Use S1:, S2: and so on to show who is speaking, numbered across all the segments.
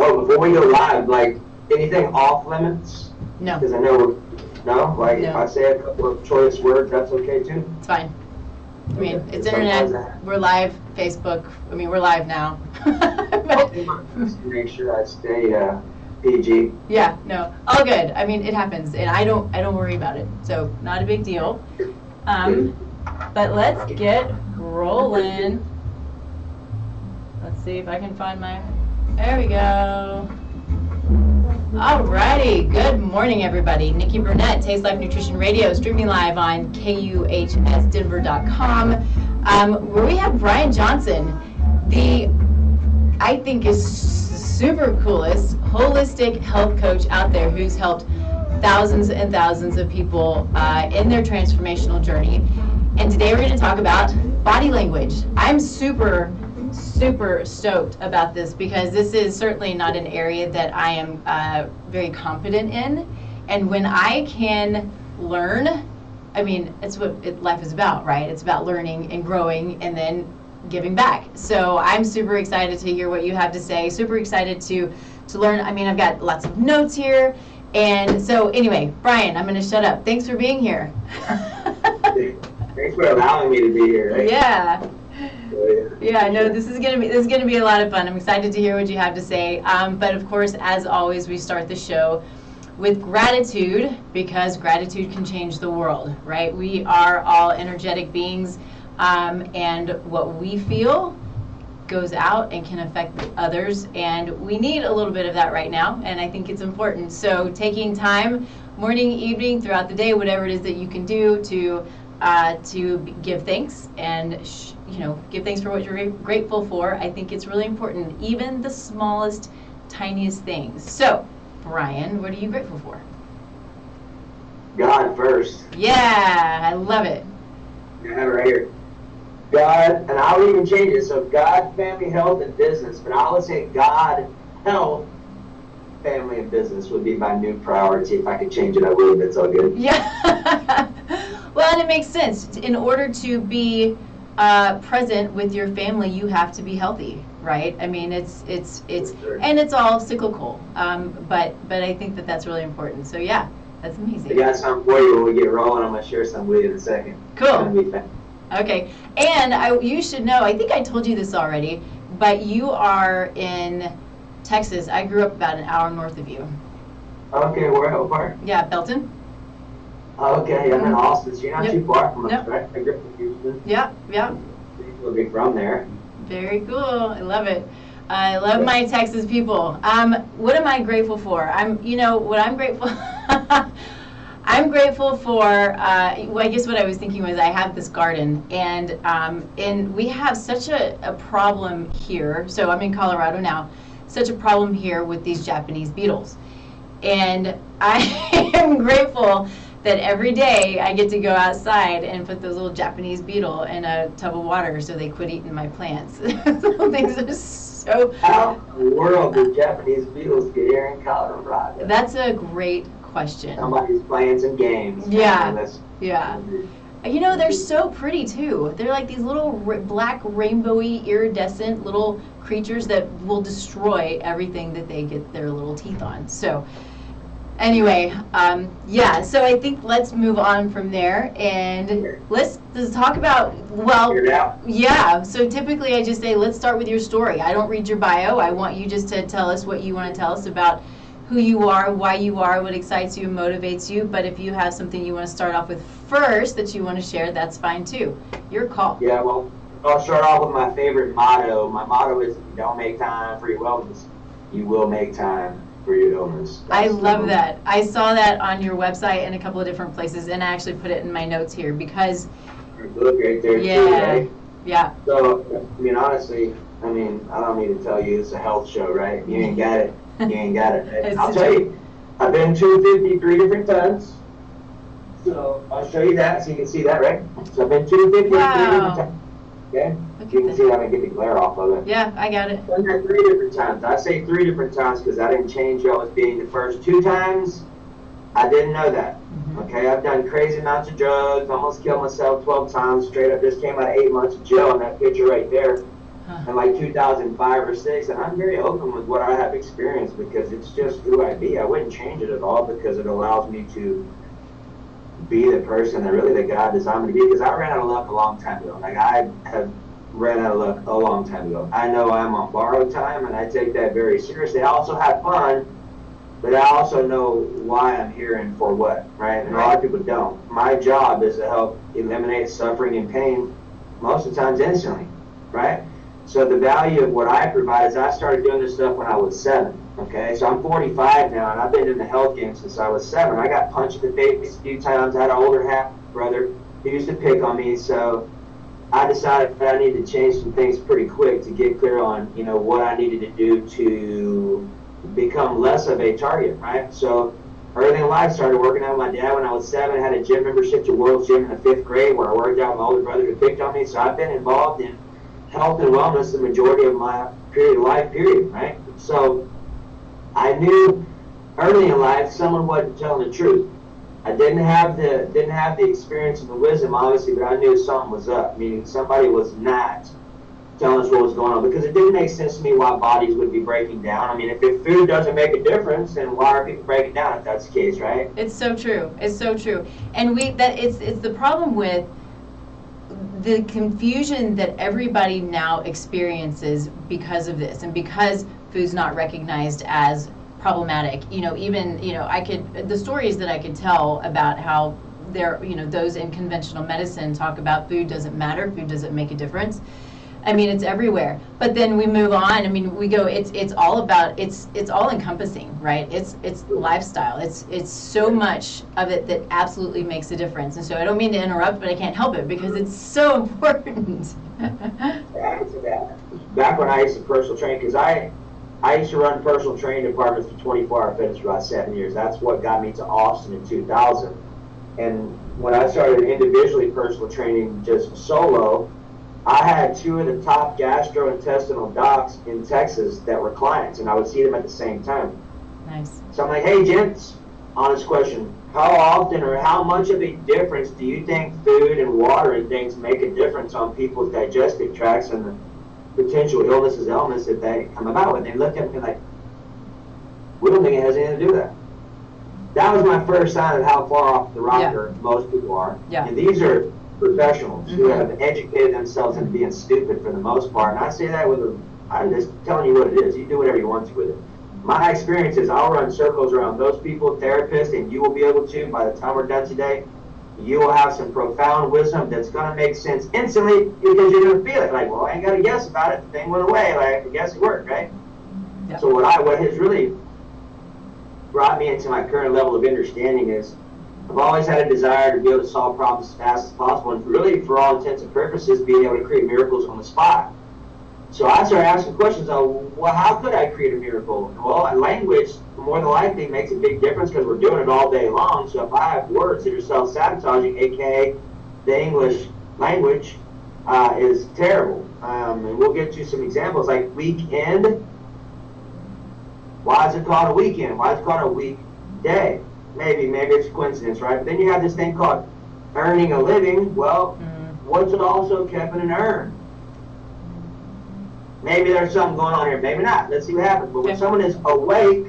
S1: Oh, before we go live, like anything off limits?
S2: No.
S1: Because I know no. Like
S2: No.
S1: if I say a couple of choice words, that's okay too.
S2: It's fine. I mean,
S1: Okay.
S2: it's internet. We're live, Facebook. I mean, we're live now. But,
S1: make sure I stay PG.
S2: yeah, no, all good. I mean, it happens, and I don't worry about it. So not a big deal. But let's get rolling. Let's see if I can find my. There we go. Alrighty, good morning everybody. Nikki Burnett, Taste Life Nutrition Radio, streaming live on KUHSdenver.com, where we have Brian Johnson, the, I think is super coolest holistic health coach out there who's helped thousands and thousands of people in their transformational journey. And today we're going to talk about body language. I'm super stoked about this because this is certainly not an area that I am very competent in, and when I can learn, I mean, it's what life is about, right? It's about learning and growing and then giving back. So I'm super excited to hear what you have to say, super excited to learn. I mean, I've got lots of notes here, and so anyway, Brian, I'm going to shut up. Thanks for being here.
S1: Thanks for allowing me to be here. Right?
S2: Yeah. Yeah, I know this is gonna be a lot of fun. I'm excited to hear what you have to say. But of course, as always, we start the show with gratitude because gratitude can change the world, right? We are all energetic beings, and what we feel goes out and can affect others, and we need a little bit of that right now, and I think it's important. So taking time, morning, evening, throughout the day, whatever it is that you can do to give thanks and give thanks for what you're grateful for. I think it's really important, even the smallest, tiniest things. So, Brian, what are you grateful for?
S1: God first.
S2: Yeah, I love it.
S1: I have it right here. God, and I'll even change it. So God, family, health, and business. But I'll say God, health, family, and business would be my new priority. If I could change it, I would. That's all good.
S2: Yeah. Well, and it makes sense. In order to be present with your family, you have to be healthy, right? I mean, it's
S1: Sure.
S2: and it's all cyclical. But I think that that's really important. So yeah, that's amazing.
S1: I got something for you when we get rolling. I'm gonna share something with you in a second.
S2: Cool.
S1: It's gonna be fun.
S2: Okay, and you should know, I think I told you this already, but you are in Texas. I grew up about an hour north of you.
S1: Okay, where? How far?
S2: Yeah, Belton.
S1: Okay, I'm in Austin, so you're not
S2: Yep.
S1: too far from us,
S2: Yep.
S1: right? I grew up in Houston.
S2: Yeah.
S1: We'll be from there.
S2: Very cool. I love it. I love my Texas people. What am I grateful for? What I'm grateful. I'm grateful for. Well, I guess what I was thinking was I have this garden, and we have such a problem here. So I'm in Colorado now. Such a problem here with these Japanese beetles, and I am grateful that every day I get to go outside and put those little Japanese beetle in a tub of water so they quit eating my plants. Those things are so.
S1: How in the world did Japanese beetles get here in Colorado?
S2: That's a great question.
S1: Somebody's playing some games.
S2: Yeah.
S1: Yeah.
S2: They're so pretty too. They're like these little black rainbowy iridescent little creatures that will destroy everything that they get their little teeth on. So anyway, so I think let's move on from there and let's talk about, so typically I just say, let's start with your story. I don't read your bio. I want you just to tell us what you want to tell us about who you are, why you are, what excites you and motivates you. But if you have something you want to start off with first that you want to share, that's fine too. Your call.
S1: Yeah, well, I'll start off with my favorite motto. My motto is, if you don't make time for your wellness, you will make time for your illness.
S2: I love that. I saw that on your website in a couple of different places, and I actually put it in my notes here because.
S1: Look right there.
S2: Yeah.
S1: Too, right?
S2: Yeah.
S1: So, honestly, I don't need to tell you it's a health show, right? You ain't got it. You ain't got it. Right? I'll tell you, I've been 253 different times. So I'll show you that so you can see that, right? So I've been 253 different times. Okay?
S2: Look
S1: You
S2: at
S1: can
S2: that.
S1: see how I get the glare off of it.
S2: Yeah, I got it.
S1: Done that 3 different times. I say 3 different times because I didn't change y'all as being the first 2 times. I didn't know that. Okay, I've done crazy amounts of drugs, almost killed myself 12 times straight up. Just came out of 8 months of jail in that picture right there in like 2005 or 6. And I'm very open with what I have experienced because it's just who I be. I wouldn't change it at all because it allows me to be the person that really that God designed me to be. Because I ran out of luck a long time ago. Like I have ran out of luck a long time ago. I know I'm on borrowed time and I take that very seriously. I also have fun. But I also know why I'm here and for what, right? And a lot of people don't. My job is to help eliminate suffering and pain most of the times instantly, right? So the value of what I provide is I started doing this stuff when I was 7, okay? So I'm 45 now, and I've been in the health game since I was 7. I got punched in the face a few times. I had an older half brother who used to pick on me, so I decided that I needed to change some things pretty quick to get clear on, you know, what I needed to do to become less of a target, right? So early in life, started working out with my dad when I was 7. I had a gym membership to World's Gym in the 5th grade where I worked out with my older brother who picked on me. So I've been involved in health and wellness the majority of my life period, right? So I knew early in life someone wasn't telling the truth. I didn't have the experience and the wisdom, obviously, but I knew something was up, meaning somebody was not telling us what was going on because it didn't make sense to me why bodies would be breaking down. I mean, if food doesn't make a difference, then why are people breaking down if that's the case, right?
S2: It's so true. It's so true. And it's the problem with the confusion that everybody now experiences because of this and because food's not recognized as problematic. You know, even, you know, the stories that I could tell about how there, you know, those in conventional medicine talk about food doesn't matter, food doesn't make a difference. I mean, it's everywhere. But then we move on. I mean, we go. It's all about. It's all encompassing, right? It's lifestyle. It's so much of it that absolutely makes a difference. And so I don't mean to interrupt, but I can't help it because it's so important.
S1: Back when I used to personal train, because I used to run personal training departments for 24-hour fitness for about 7 years. That's what got me to Austin in 2000. And when I started individually personal training just solo, I had 2 of the top gastrointestinal docs in Texas that were clients, and I would see them at the same time.
S2: Nice. So
S1: I'm like, hey, gents, honest question. How often or how much of a difference do you think food and water and things make a difference on people's digestive tracts and the potential ailments that they come about with? They look at me like, we don't think it has anything to do with that. That was my first sign of how far off the rocker most people are.
S2: Yeah.
S1: And these are professionals who have educated themselves into being stupid for the most part. And I say that I'm just telling you what it is. You do whatever you want to with it. My experience is I'll run circles around those people, therapists, and you will be able to, by the time we're done today, you will have some profound wisdom that's going to make sense instantly because you're going to feel it. Like, well, I ain't got to guess about it. The thing went away. Like, I guess it worked, right? Yeah. So what has really brought me into my current level of understanding is I've always had a desire to be able to solve problems as fast as possible and really, for all intents and purposes, being able to create miracles on the spot. So I started asking questions of, well, how could I create a miracle? Well, language, more than likely, makes a big difference because we're doing it all day long. So if I have words that are self-sabotaging, aka the English language is terrible. And we'll get you some examples like weekend. Why is it called a weekend? Why is it called a weekday? Maybe it's a coincidence, right? But then you have this thing called earning a living. Well, what's it also kept in an urn? Maybe there's something going on here. Maybe not. Let's see what happens. But when someone is awake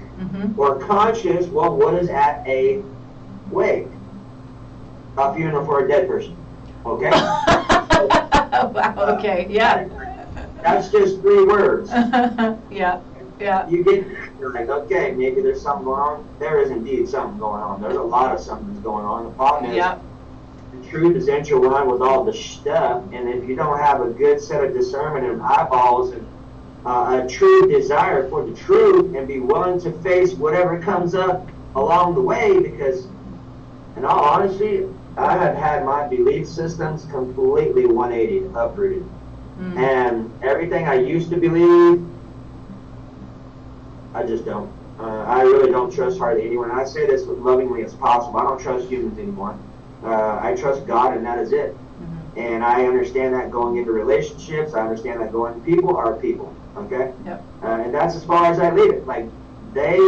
S1: or conscious, well, what is at a wake? A funeral for a dead person. Okay?
S2: Wow, okay, yeah.
S1: That's just 3 words.
S2: Yeah.
S1: You get, you're like, okay, maybe there's something going on. There is indeed something going on. There's a lot of something going on. The problem is, the truth is intertwined with all the stuff, and if you don't have a good set of discernment and eyeballs and a true desire for the truth and be willing to face whatever comes up along the way, because in all honesty, I have had my belief systems completely 180 uprooted. And everything I used to believe, I just don't. I really don't trust hardly anyone. And I say this as lovingly as possible. I don't trust humans anymore. I trust God, and that is it. And I understand that going into relationships. I understand that going, people are people, okay?
S2: Yep.
S1: And that's as far as I leave it. Like, they,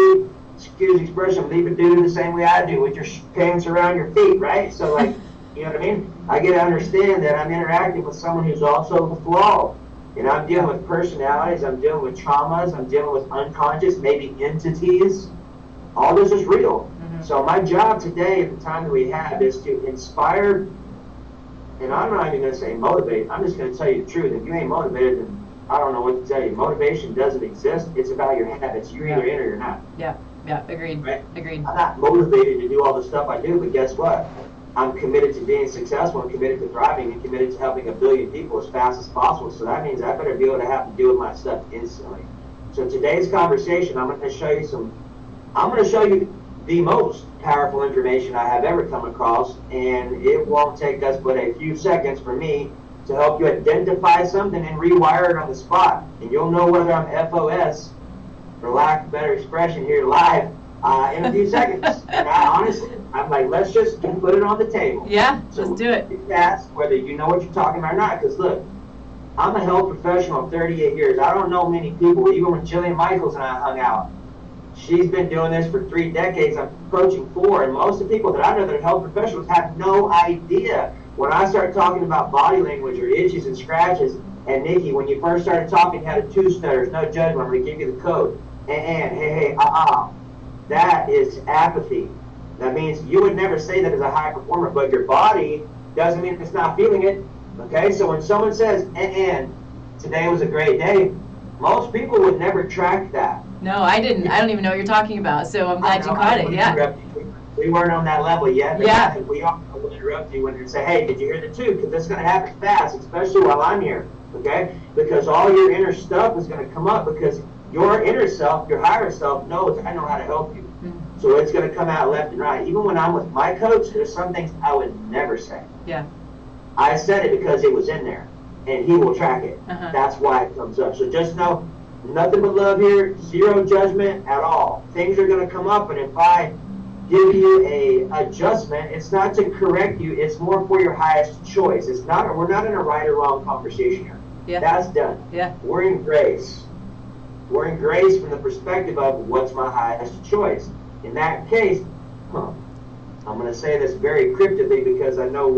S1: excuse the expression, leave a dude the same way I do, with your pants around your feet, right? So, like, you know what I mean? I get to understand that I'm interacting with someone who's also flawed. And I'm dealing with personalities, I'm dealing with traumas, I'm dealing with unconscious, maybe entities. All this is real. So my job today, at the time that we have, is to inspire, and I'm not even going to say motivate, I'm just going to tell you the truth. If you ain't motivated, then I don't know what to tell you. Motivation doesn't exist. It's about your habits. You're either in or you're not.
S2: Yeah, agreed.
S1: Right?
S2: Agreed.
S1: I'm not motivated to do all the stuff I do, but guess what? I'm committed to being successful, I'm committed to thriving, and committed to helping 1 billion people as fast as possible. So that means I better be able to have to deal with my stuff instantly. So today's conversation, I'm going to show you the most powerful information I have ever come across, and it won't take us but a few seconds for me to help you identify something and rewire it on the spot. And you'll know whether I'm FOS, for lack of a better expression here live, in a few seconds. And I'm like, let's just put it on the table.
S2: Yeah,
S1: so
S2: let's do it.
S1: Ask whether you know what you're talking about or not. Because look, I'm a health professional of 38 years. I don't know many people. Even when Jillian Michaels and I hung out, she's been doing this for 3 decades. I'm approaching 4. And most of the people that I know that are health professionals have no idea. When I start talking about body language or itches and scratches, and Nikki, when you first started talking, you had a 2 stutters, no judgment. I'm going to give you the code. And hey, that is apathy. That means you would never say that as a high performer, but your body doesn't mean it's not feeling it. Okay, so when someone says, and today was a great day, most people would never track that.
S2: No, I didn't. I don't even know what you're talking about, so I'm glad you caught it. Yeah.
S1: We weren't on that level yet. But
S2: yeah.
S1: We all will interrupt you when you say, hey, did you hear the 2? Because it's going to happen fast, especially while I'm here. Okay? Because all your inner stuff is going to come up because your inner self, your higher self, knows I know how to help you. So it's going to come out left and right. Even when I'm with my coach, there's some things I would never say.
S2: Yeah.
S1: I said it because it was in there, and he will track it. That's why it comes up. So just know, nothing but love here, zero judgment at all. Things are going to come up, and if I give you a adjustment, it's not to correct you, it's more for your highest choice. It's not. We're not in a right or wrong conversation here.
S2: Yeah.
S1: That's done.
S2: Yeah.
S1: We're in grace. We're in grace from the perspective of what's my highest choice. In that case, I'm going to say this very cryptically because I know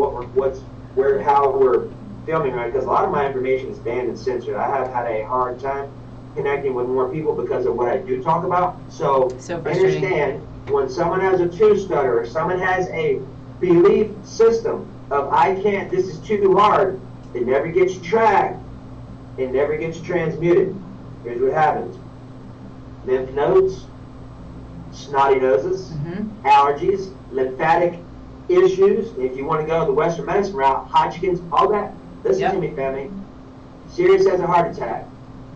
S1: how we're filming, right? Because a lot of my information is banned and censored. I have had a hard time connecting with more people because of what I do talk about. So understand, when someone has a 2 stutter or someone has a belief system of I can't, this is too hard, it never gets tracked, it never gets transmuted. Here's what happens. Lymph nodes, snotty noses, allergies, lymphatic issues. If you want to go the Western medicine route, Hodgkin's, all that. Listen to me, family. Serious as a heart attack.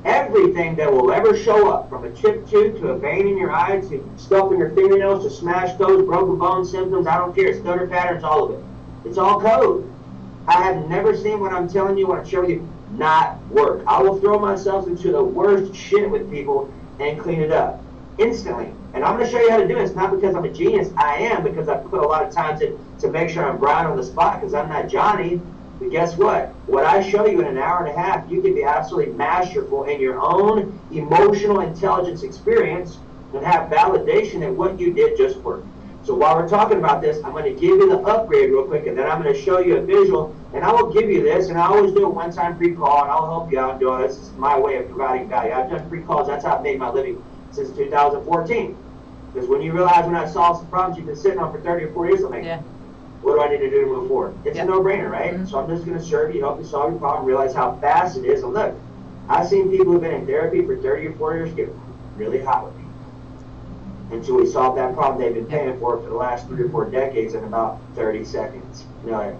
S1: Everything that will ever show up, from a chipped tooth to a vein in your eye to stuff in your fingernails to smashed toes, broken bone symptoms, I don't care, stutter patterns, all of it. It's all code. I have never seen what I'm telling you, what I'm showing you, not work. I will throw myself into the worst shit with people and clean it up instantly. And I'm going to show you how to do it. It's not because I'm a genius. I am, because I put a lot of time to make sure I'm Brian on the spot, because I'm not Johnny. But guess what? What I show you in an hour and a half, you can be absolutely masterful in your own emotional intelligence experience and have validation that what you did just worked. So while we're talking about this, I'm going to give you the upgrade real quick, and then I'm going to show you a visual, and I will give you this, and I always do a one-time free call, and I'll help you out and do it. This is my way of providing value. I've done free calls. That's how I've made my living since 2014. Because when you realize when I solve some problems you've been sitting on for 30 or 40 years, I'm like, what do I need to do to move forward? It's a no-brainer, right? So I'm just going to serve you, help you solve your problem, realize how fast it is. And look, I've seen people who've been in therapy for 30 or 40 years get really hot with me. Until we solve that problem they've been paying for the last 3 or 4 decades in about 30 seconds. You know,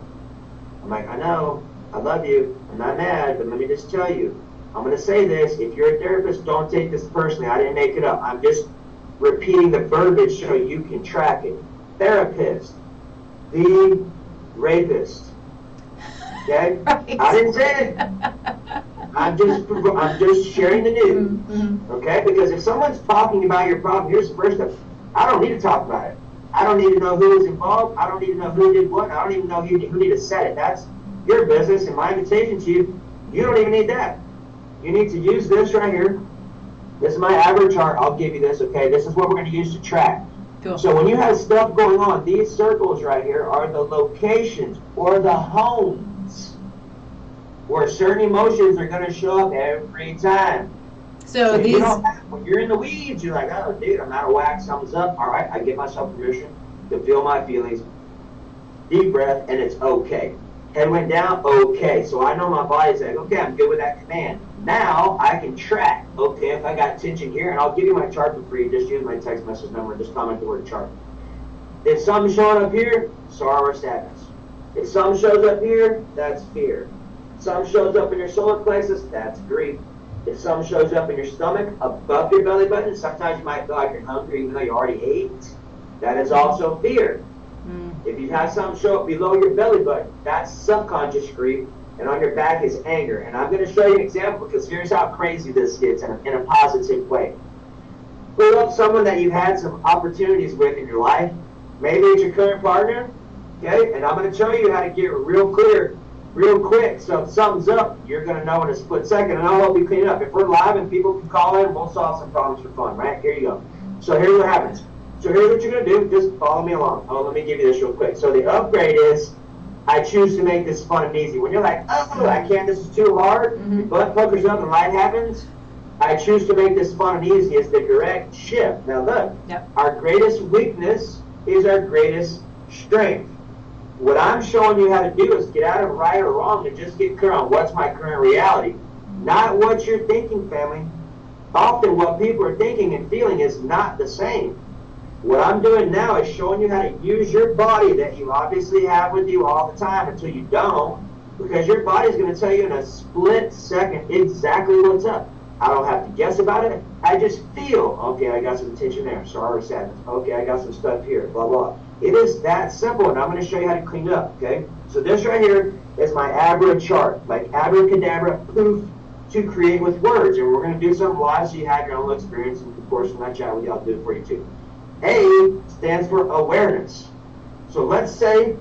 S1: I'm like, I know, I love you, I'm not mad, but let me just tell you, I'm going to say this, if you're a therapist, don't take this personally, I didn't make it up, I'm just repeating the verbiage so you can track it. Therapist, the rapist, okay? Right. I didn't say it. I'm just sharing the news, okay? Because if someone's talking about your problem, here's the first step. I don't need to talk about it. I don't need to know who was involved. I don't need to know who did what. I don't even know who need to set it. your business, and my invitation to you, you don't even need that. You need to use this right here. This is my average chart. I'll give you this, okay? This is what we're going to use to track.
S2: Cool.
S1: So when you have stuff going on, these circles right here are the locations or the homes where certain emotions are going to show up every time.
S2: So these...
S1: when you're in the weeds, you're like, oh, dude, I'm out of whack, something's up. All right, I give myself permission to feel my feelings. Deep breath, and it's okay. Head went down, okay. So I know my body's like, okay, I'm good with that command. Now I can track, okay, if I got tension here, and I'll give you my chart for free. Just use my text message number, just comment the word chart. If something's showing up here, sorrow or sadness. If something shows up here, that's fear. If something shows up in your solar plexus, that's grief. If something shows up in your stomach, above your belly button, sometimes you might feel like you're hungry even though you already ate. That is also fear. If you have something show up below your belly button, that's subconscious grief, and on your back is anger. And I'm going to show you an example because here's how crazy this gets in a positive way. Pull up someone that you've had some opportunities with in your life. Maybe it's your current partner, okay? And I'm going to show you how to get real clear, real quick. So if something's up, you're going to know in a split second, and I'll help you clean it up. If we're live and people can call in, we'll solve some problems for fun, right? Here you go. So here's what happens. So here's what you're going to do. Just follow me along. Oh, let me give you this real quick. So the upgrade is I choose to make this fun and easy. When you're like, oh, I can't, this is too hard, butt puckers up and light happens, I choose to make this fun and easy is the direct shift. Now look, our greatest weakness is our greatest strength. What I'm showing you how to do is get out of right or wrong and just get clear on what's my current reality. Not what you're thinking, family. Often what people are thinking and feeling is not the same. What I'm doing now is showing you how to use your body that you obviously have with you all the time until you don't, because your body's going to tell you in a split second exactly what's up. I don't have to guess about it. I just feel, okay, I got some tension there, sorrow or sadness. Okay, I got some stuff here, blah, blah. It is that simple, and I'm going to show you how to clean it up, okay? So this right here is my Abra chart, like abracadabra, poof, to create with words. And we're going to do something live so you have your own experience, and of course, when I chat with you, I'll do it for you too. A stands for awareness. So let's say,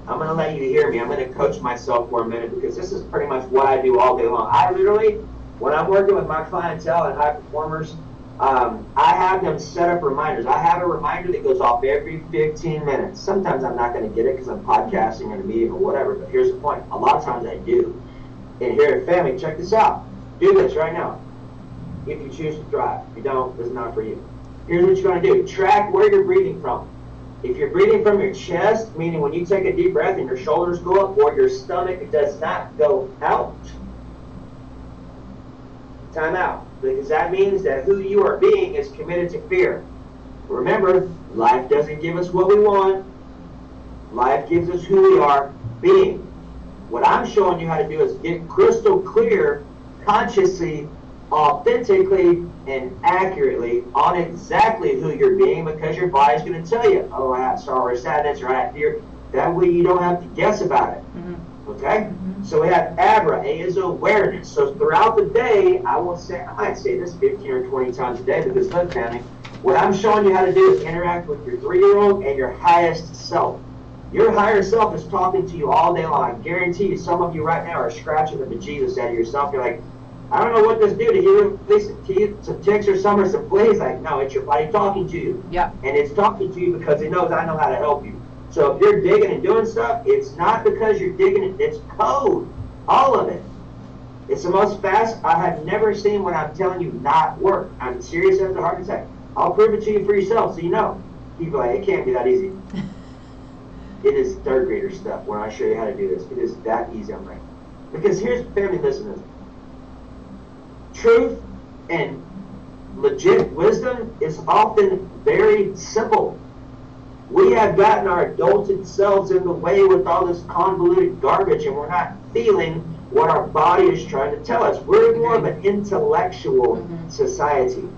S1: I'm going to let you hear me. I'm going to coach myself for a minute because this is pretty much what I do all day long. I literally, when I'm working with my clientele and high performers, I have them set up reminders. I have a reminder that goes off every 15 minutes. Sometimes I'm not going to get it because I'm podcasting or in a meeting or whatever, but here's the point. A lot of times I do. And here at family, check this out. Do this right now. If you choose to thrive. If you don't, this is not for you. Here's what you're going to do. Track where you're breathing from. If you're breathing from your chest, meaning when you take a deep breath and your shoulders go up or your stomach does not go out, time out. Because that means that who you are being is committed to fear. Remember, life doesn't give us what we want. Life gives us who we are being. What I'm showing you how to do is get crystal clear, consciously, authentically, and accurately on exactly who you're being, because your body's going to tell you, oh, I have sorrow or sadness or I have fear. That way you don't have to guess about it. Okay? So we have Abra. A is awareness. So throughout the day, I might say this 15 or 20 times a day, because look, family, what I'm showing you how to do is interact with your 3-year-old and your highest self. Your higher self is talking to you all day long. I guarantee you, some of you right now are scratching the bejesus out of yourself. You're like, I don't know what this do to you. Some ticks or some or some fleas. Like, no, it's your body talking to you. Yeah. And it's talking to you because it knows I know how to help you. So if you're digging and doing stuff, it's not because you're digging it. It's code. All of it. It's the most fast I have never seen when I'm telling you not work. I'm serious as a heart attack. I'll prove it to you for yourself so you know. People are like, it can't be that easy. It is third grader stuff when I show you how to do this. It is that easy, I'm right. Because here's, family, listen to this. Truth and legit wisdom is often very simple. We have gotten our adulted selves in the way with all this convoluted garbage, and we're not feeling what our body is trying to tell us. We're more of an intellectual society.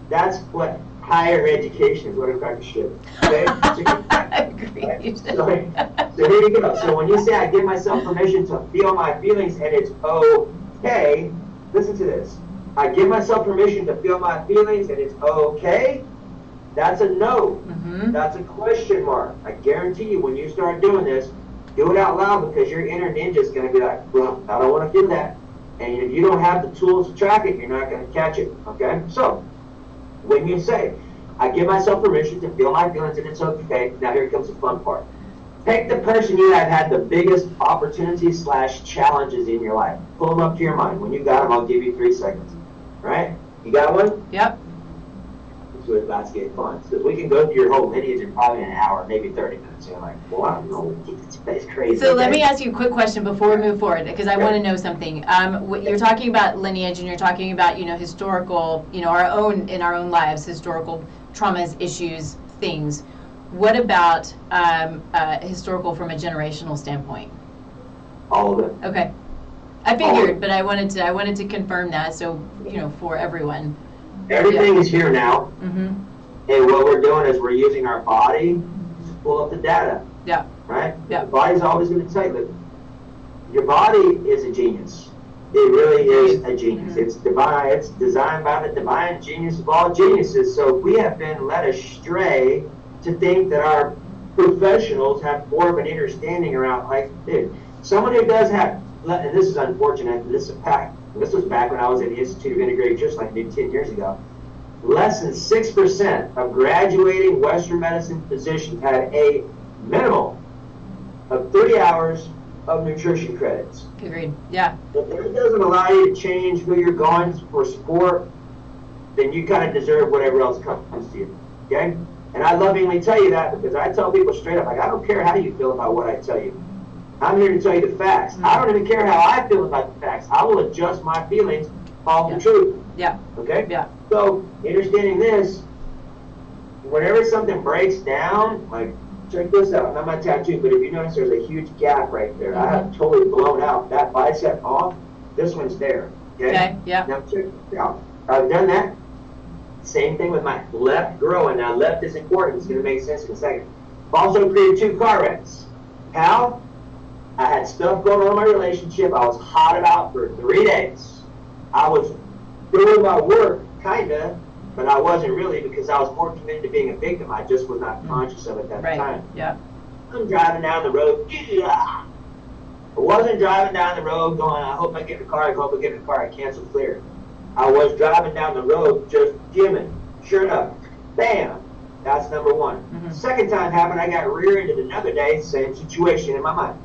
S1: That's what higher education is, what a crack of shit. Okay? So here you go. So when you say I give myself permission to feel my feelings and it's okay, listen to this. I give myself permission to feel my feelings and it's okay. That's a no. That's a question mark. I guarantee you when you start doing this, Do it out loud, because your inner ninja is going to be like, well, I don't want to do that. And if you don't have the tools to track it, you're not going to catch it, okay? So, when you say, I give myself permission to feel my feelings and it's okay, now here comes the fun part. Pick the person you have had the biggest opportunities / challenges in your life. Pull them up to your mind. When you got them, I'll give you 3 seconds. Right? You got one?
S2: Yep.
S1: This is about to get fun. Because we can go through your whole lineage in probably an hour, maybe 30 minutes. You're like, well, I don't know. It's crazy.
S2: So let me ask you a quick question before we move forward, because I want to know something. You're talking about lineage, and you're talking about, historical, our own lives, historical traumas, issues, things. What about historical from a generational standpoint?
S1: All of it.
S2: Okay. I figured, but I wanted to confirm that, so for everyone.
S1: Everything is here now,
S2: Mm-hmm.
S1: and what we're doing is we're using our body to pull up the data.
S2: Yeah.
S1: Right?
S2: Yeah.
S1: The body's always going to tell you that your body is a genius. It really is a genius.
S2: Mm-hmm.
S1: It's divine. It's designed by the divine genius of all geniuses. So we have been led astray to think that our professionals have more of an understanding around, like, dude, someone who does have, and this is unfortunate, this was back when I was at the Institute of Integrated Church, like 10 years ago. Less than 6% of graduating Western medicine physicians had a minimum of 3 hours of nutrition credits.
S2: Agreed. Yeah.
S1: If it doesn't allow you to change who you're going for support, then you kind of deserve whatever else comes to you. Okay? And I lovingly tell you that, because I tell people straight up, like, I don't care how you feel about what I tell you. I'm here to tell you the facts.
S2: Mm-hmm.
S1: I don't even care how I feel about the facts. I will adjust my feelings off the truth.
S2: Yeah.
S1: Okay?
S2: Yeah.
S1: So, understanding this, whenever something breaks down, like, check this out. Not my tattoo, but if you notice, there's a huge gap right there.
S2: Mm-hmm.
S1: I have totally blown out that bicep off. This one's there.
S2: Okay. Yeah.
S1: Now check this out. I've done that. Same thing with my left growing. Now left is important. It's going to make sense in a second. I've also created 2 car wrecks. How? I had stuff going on in my relationship. I was hotted out for 3 days. I was doing my work, kinda, but I wasn't really, because I was more committed to being a victim. I just was not conscious of it at that time.
S2: Yeah.
S1: I'm driving down the road. I wasn't driving down the road going, I hope I get in the car, I hope I get in the car, I cancel clear. I was driving down the road just jimming. Sure enough, bam, that's number 1.
S2: Mm-hmm.
S1: Second time happened, I got rear-ended another day, same situation in my mind.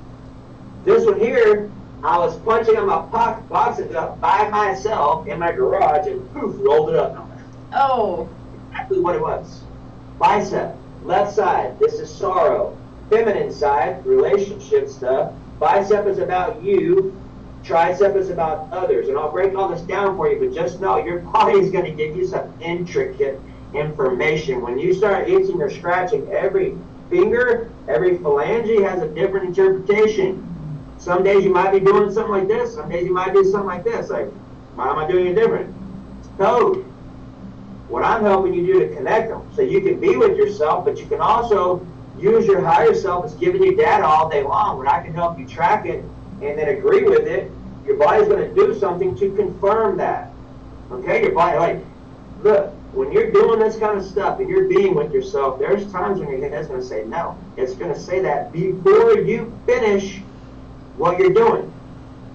S1: This one here, I was punching on my boxing up by myself in my garage and poof, rolled it up.
S2: Oh.
S1: Exactly what it was. Bicep, left side, this is sorrow. Feminine side, relationship stuff. Bicep is about you. Tricep is about others. And I'll break all this down for you, but just know your body is going to give you some intricate information. When you start itching or scratching, every finger, every phalange has a different interpretation. Some days you might be doing something like this. Some days you might do something like this. Like, why am I doing it different? It's code. What I'm helping you do to connect them, so you can be with yourself, but you can also use your higher self as giving you data all day long, where I can help you track it and then agree with it. Your body's going to do something to confirm that. Okay? Your body, like, look, when you're doing this kind of stuff and you're being with yourself, there's times when your head's going to say no. It's going to say that before you finish what you're doing.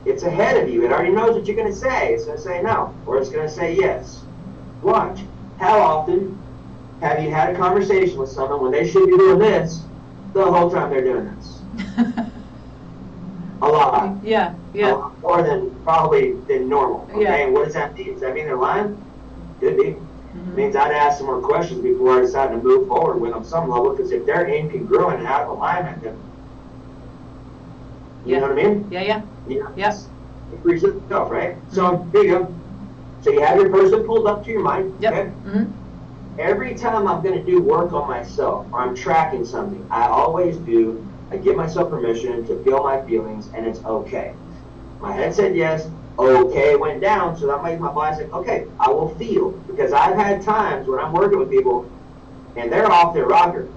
S1: It's ahead of you. It already knows what you're going to say. It's going to say no, or it's going to say yes. Watch. How often have you had a conversation with someone when they should be doing this the whole time they're doing this? A lot.
S2: Yeah, yeah.
S1: A lot more than normal. Okay,
S2: Yeah.
S1: and what does that mean? Does that mean they're lying? Could be.
S2: Mm-hmm.
S1: It means I'd ask some more questions before I decide to move forward with them some level, because if they're incongruent and out of alignment, then you know what I mean?
S2: Yeah, yeah.
S1: Yeah.
S2: Yes.
S1: It frees itself, right? So here you go. So you have your person pulled up to your mind.
S2: Yep.
S1: Okay?
S2: Mm-hmm.
S1: Every time I'm going to do work on myself, or I'm tracking something, I give myself permission to feel my feelings, and it's okay. My head said yes, okay went down, so that makes my body say, okay, I will feel. Because I've had times when I'm working with people, and they're off their rocker.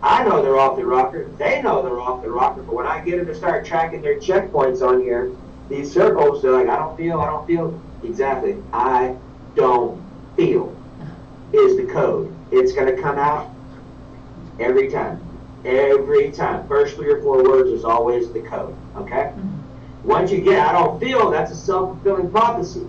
S1: I know they're off their rocker, they know they're off their rocker, but when I get them to start tracking their checkpoints on here, these circles, they're like, I don't feel. Exactly, I don't feel is the code. It's going to come out every time. Every time. First 3 or 4 words is always the code, okay? Once you get, I don't feel, that's a self-fulfilling prophecy.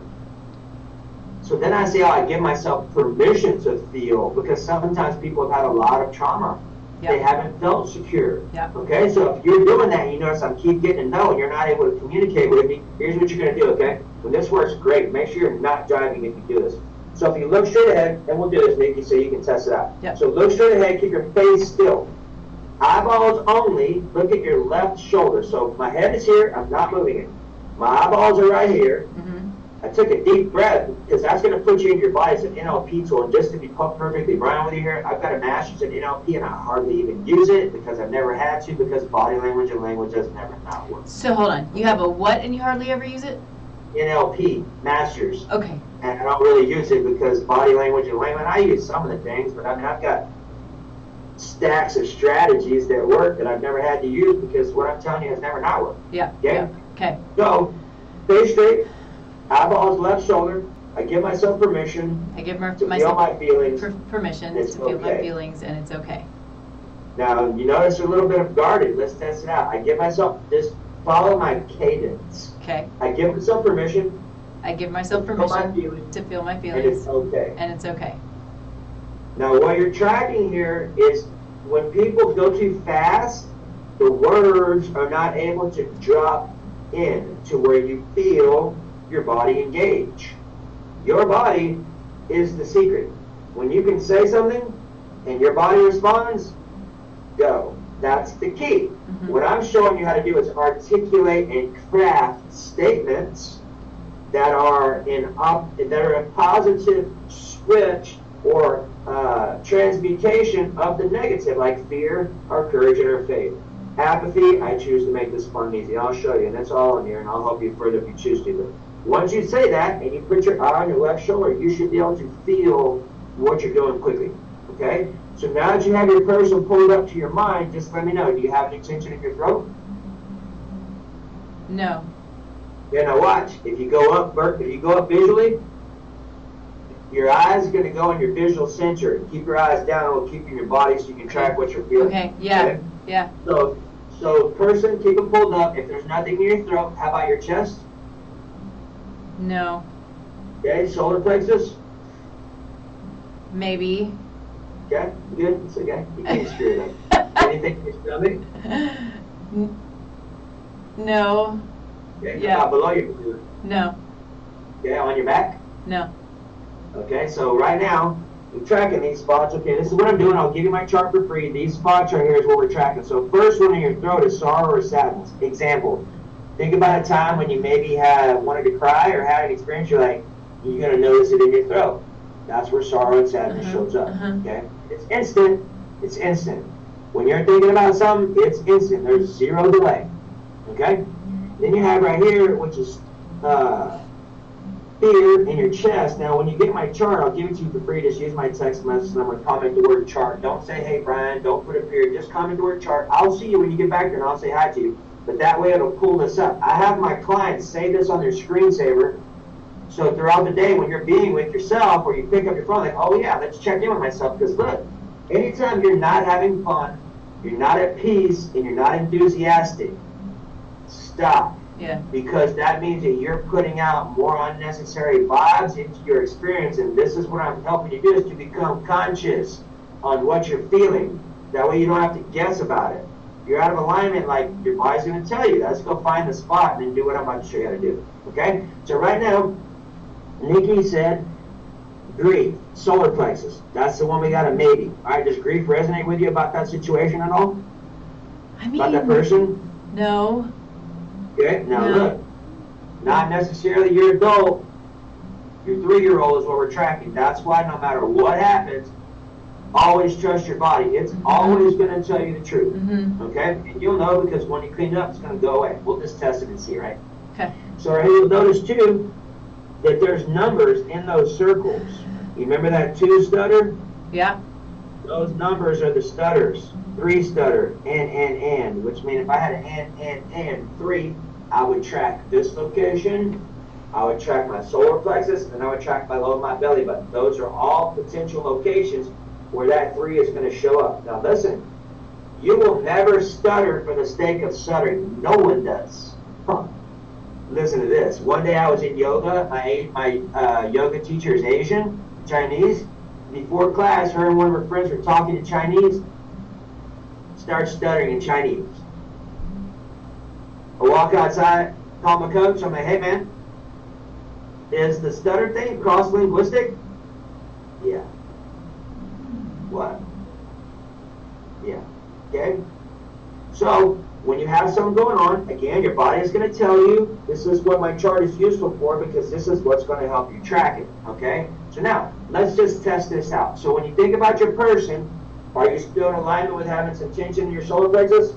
S1: So then I say, oh, I give myself permission to feel, because sometimes people have had a lot of trauma. Yep. They haven't felt secure.
S2: Yep.
S1: Okay, so if you're doing that and you notice I keep getting a no and you're not able to communicate with me, here's what you're going to do, okay? When this works, great. Make sure you're not driving if you do this. So if you look straight ahead, and we'll do this, Nikki, so you can test it out.
S2: Yep.
S1: So look straight ahead, keep your face still. Eyeballs only, look at your left shoulder. So my head is here, I'm not moving it. My eyeballs are right here. I took a deep breath because that's going to put you in your body. It's an NLP tool. And just to be perfectly Brian with you here, I've got a master's in NLP and I hardly even use it because I've never had to, because body language and language has never not worked.
S2: So hold on. You have a what and you hardly ever use it?
S1: NLP, master's.
S2: Okay.
S1: And I don't really use it because body language and language, I use some of the things, but I mean, I've got stacks of strategies that work that I've never had to use because what I'm telling you has never not worked.
S2: Yeah.
S1: Okay?
S2: Yeah. Okay.
S1: So, face straight. Eyeballs left shoulder. I give myself permission.
S2: I give myself
S1: feel my feelings.
S2: Permission to feel my feelings, and it's okay.
S1: Now you notice a little bit of guarded. Let's test it out. I give myself, just follow my cadence.
S2: Okay.
S1: I give myself permission.
S2: I give myself permission to feel my feelings.
S1: And it's okay.
S2: And it's okay.
S1: Now what you're tracking here is when people go too fast, the words are not able to drop in to where you feel your body engage. Your body is the secret. When you can say something and your body responds, go. That's the key. What I'm showing you how to do is articulate and craft statements that are a positive switch or transmutation of the negative, like fear or courage or faith. Apathy, I choose to make this fun and easy. I'll show you, and that's all in here, and I'll help you further if you choose to. But once you say that and you put your eye on your left shoulder, you should be able to feel what you're doing quickly. Okay? So now that you have your person pulled up to your mind, just let me know. Do you have an extension in your throat?
S2: No.
S1: Yeah, now watch. If you go up visually, your eyes are going to go in your visual center. Keep your eyes down, it will keep you in your body so you can track what you're feeling.
S2: Okay, yeah, okay? Yeah.
S1: So person, keep it pulled up. If there's nothing in your throat, how about your chest?
S2: No.
S1: Okay, solar plexus?
S2: Maybe.
S1: Okay, good. It's okay. You can't screw it up. Anything in your stomach?
S2: No.
S1: Okay,
S2: yeah.
S1: How about below your
S2: No.
S1: Okay, on your back?
S2: No.
S1: Okay, so right now, we're tracking these spots. Okay, this is what I'm doing. I'll give you my chart for free. These spots right here is what we're tracking. So first one in your throat is sorrow or sadness. Example, think about a time when you maybe wanted to cry or had an experience, you're going to notice it in your throat. That's where sorrow and sadness shows up, okay? It's instant. It's instant. When you're thinking about something, it's instant. There's 0 delay, okay? Then you have right here, which is fear in your chest. Now, when you get my chart, I'll give it to you for free. Just use my text message number, comment the word chart. Don't say, hey, Brian, don't put a period. Just comment the word chart. I'll see you when you get back there, and I'll say hi to you. But that way, it'll pull this up. I have my clients say this on their screensaver. So throughout the day, when you're being with yourself, or you pick up your phone, like, oh, yeah, let's check in with myself. Because, look, anytime you're not having fun, you're not at peace, and you're not enthusiastic, stop.
S2: Yeah.
S1: Because that means that you're putting out more unnecessary vibes into your experience, and this is what I'm helping you do, is to become conscious on what you're feeling. That way you don't have to guess about it. You're out of alignment, like your body's going to tell you. Let's go find the spot and then do what I'm about to show you how to do. Okay? So right now, Nikki said grief, solar plexus. That's the one we got a maybe. All right, does grief resonate with you about that situation at all?
S2: I mean,
S1: about that person?
S2: No.
S1: Okay, now look, not necessarily your adult, your 3-year-old is what we're tracking. That's why no matter what happens, always trust your body. It's always going to tell you the truth, okay? And you'll know because when you clean it up, it's going to go away. We'll just test it and see, right?
S2: Okay.
S1: So right here, you'll notice too that there's numbers in those circles. You remember that 2 stutter?
S2: Yeah.
S1: Those numbers are the stutters. 3 stutter, and, which means if I had an and 3, I would track this location, I would track my solar plexus, and I would track below my belly button. Those are all potential locations where that 3 is going to show up. Now listen, You will never stutter for the sake of stuttering. No one does. Huh. Listen to this. One day I was in yoga. My yoga teacher is Asian, Chinese. Before class, her and one of her friends were talking in Chinese. Start stuttering in Chinese. I walk outside, call my coach. I'm like, hey man, is the stutter thing cross-linguistic? Yeah. What? Yeah. Okay? So, when you have something going on, again, your body is going to tell you, this is what my chart is useful for because this is what's going to help you track it. Okay? So now, let's just test this out. So when you think about your person, are you still in alignment with having some tension in your solar plexus?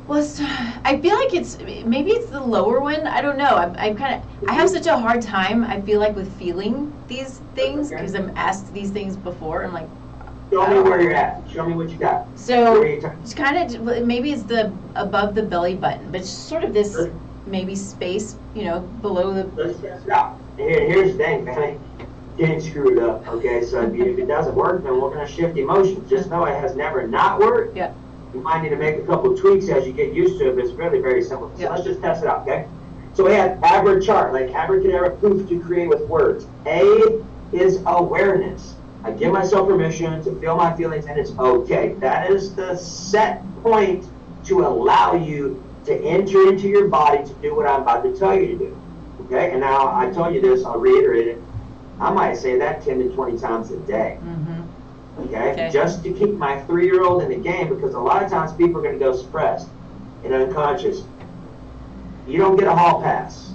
S2: Well, I feel like maybe it's the lower one. I don't know. I have such a hard time, I feel like, with feeling these things because I'm asked these things before. I'm like,
S1: show me where you're at. Show me what you got.
S2: So it's kind of, maybe it's the above the belly button, but sort of this maybe space, below the.
S1: Let's test it out. Here's the thing, man. Getting screwed up. Okay, so if it doesn't work, then we're going to shift emotions. Just know it has never not worked.
S2: Yeah.
S1: You might need to make a couple of tweaks as you get used to it, but it's really very simple. So let's just test it out, okay? So we have abracadabra chart, like abracadabra poof to create with words. A is awareness. I give myself permission to feel my feelings and it's okay. That is the set point to allow you to enter into your body to do what I'm about to tell you to do. Okay, and now I told you this, I'll reiterate it. I might say that 10 to 20 times a day. Okay? Just to keep my 3-year-old in the game, because a lot of times people are going to go suppressed and unconscious. You don't get a hall pass.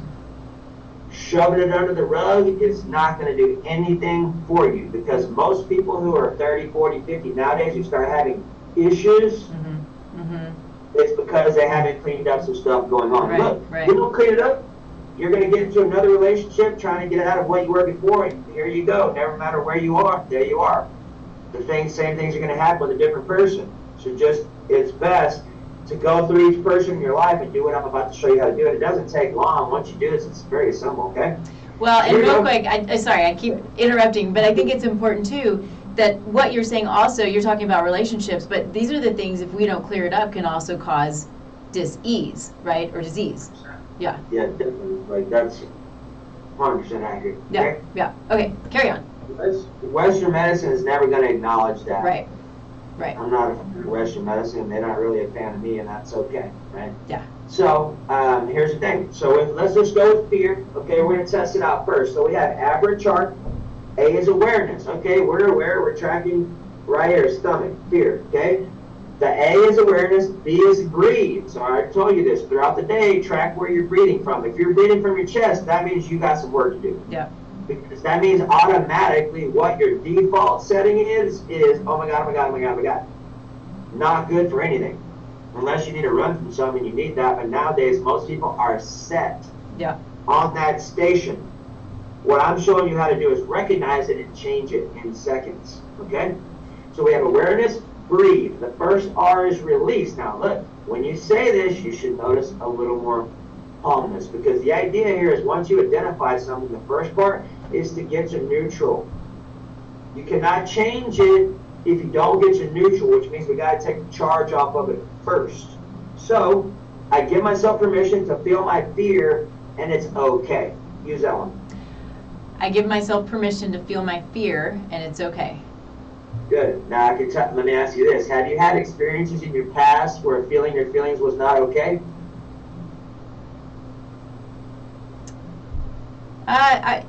S1: Shoving it under the rug is not going to do anything for you, because most people who are 30, 40, 50 nowadays who start having issues, it's because they haven't cleaned up some stuff going on. Look, you don't clean it up, you're going to get into another relationship trying to get out of what you were before, and here you go. Never matter where you are, there you are. Same things are going to happen with a different person. So it's best to go through each person in your life and do what I'm about to show you how to do it. It doesn't take long. Once you do this, it's very simple, okay?
S2: Well, and real quick, sorry, I keep interrupting, but I think it's important too that what you're saying also, you're talking about relationships, but these are the things, if we don't clear it up, can also cause dis-ease, right? Or disease. Yeah.
S1: Yeah, definitely. Like, that's 100% accurate.
S2: Yeah, okay? Yeah. Okay, carry on.
S1: Western medicine is never going to acknowledge that.
S2: Right.
S1: I'm not a fan of Western medicine. They're not really a fan of me, and that's okay, right?
S2: Yeah.
S1: So here's the thing. So let's just go with fear. Okay, we're going to test it out first. So we have average chart. A is awareness. Okay, we're aware. We're tracking right here, stomach, fear. Okay. The A is awareness. B is breathe. So I told you this throughout the day. Track where you're breathing from. If you're breathing from your chest, that means you got some work to do.
S2: Yeah.
S1: Because that means automatically what your default setting is oh my God, oh my God, oh my God, oh my God. Not good for anything. Unless you need to run from something, you need that. But nowadays, most people are set on that station. What I'm showing you how to do is recognize it and change it in seconds. Okay? So we have awareness, breathe. The first R is release. Now look, when you say this, you should notice a little more calmness, because the idea here is once you identify something, the first part is to get to neutral. You cannot change it if you don't get to neutral, which means we got to take the charge off of it first. So I give myself permission to feel my fear, and it's okay. Use that one.
S2: I give myself permission to feel my fear, and it's okay.
S1: Good. Now I can let me ask you this: have you had experiences in your past where feeling your feelings was not okay?
S2: I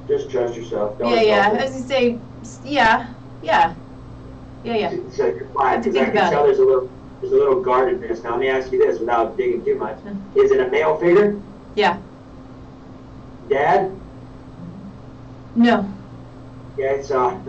S1: just trust yourself.
S2: Don't I was gonna say, yeah.
S1: So you're fine, because I can tell there's a little guardedness. Now let me ask you this, without digging too much: is it a male figure?
S2: Yeah.
S1: Dad?
S2: No.
S1: Okay, so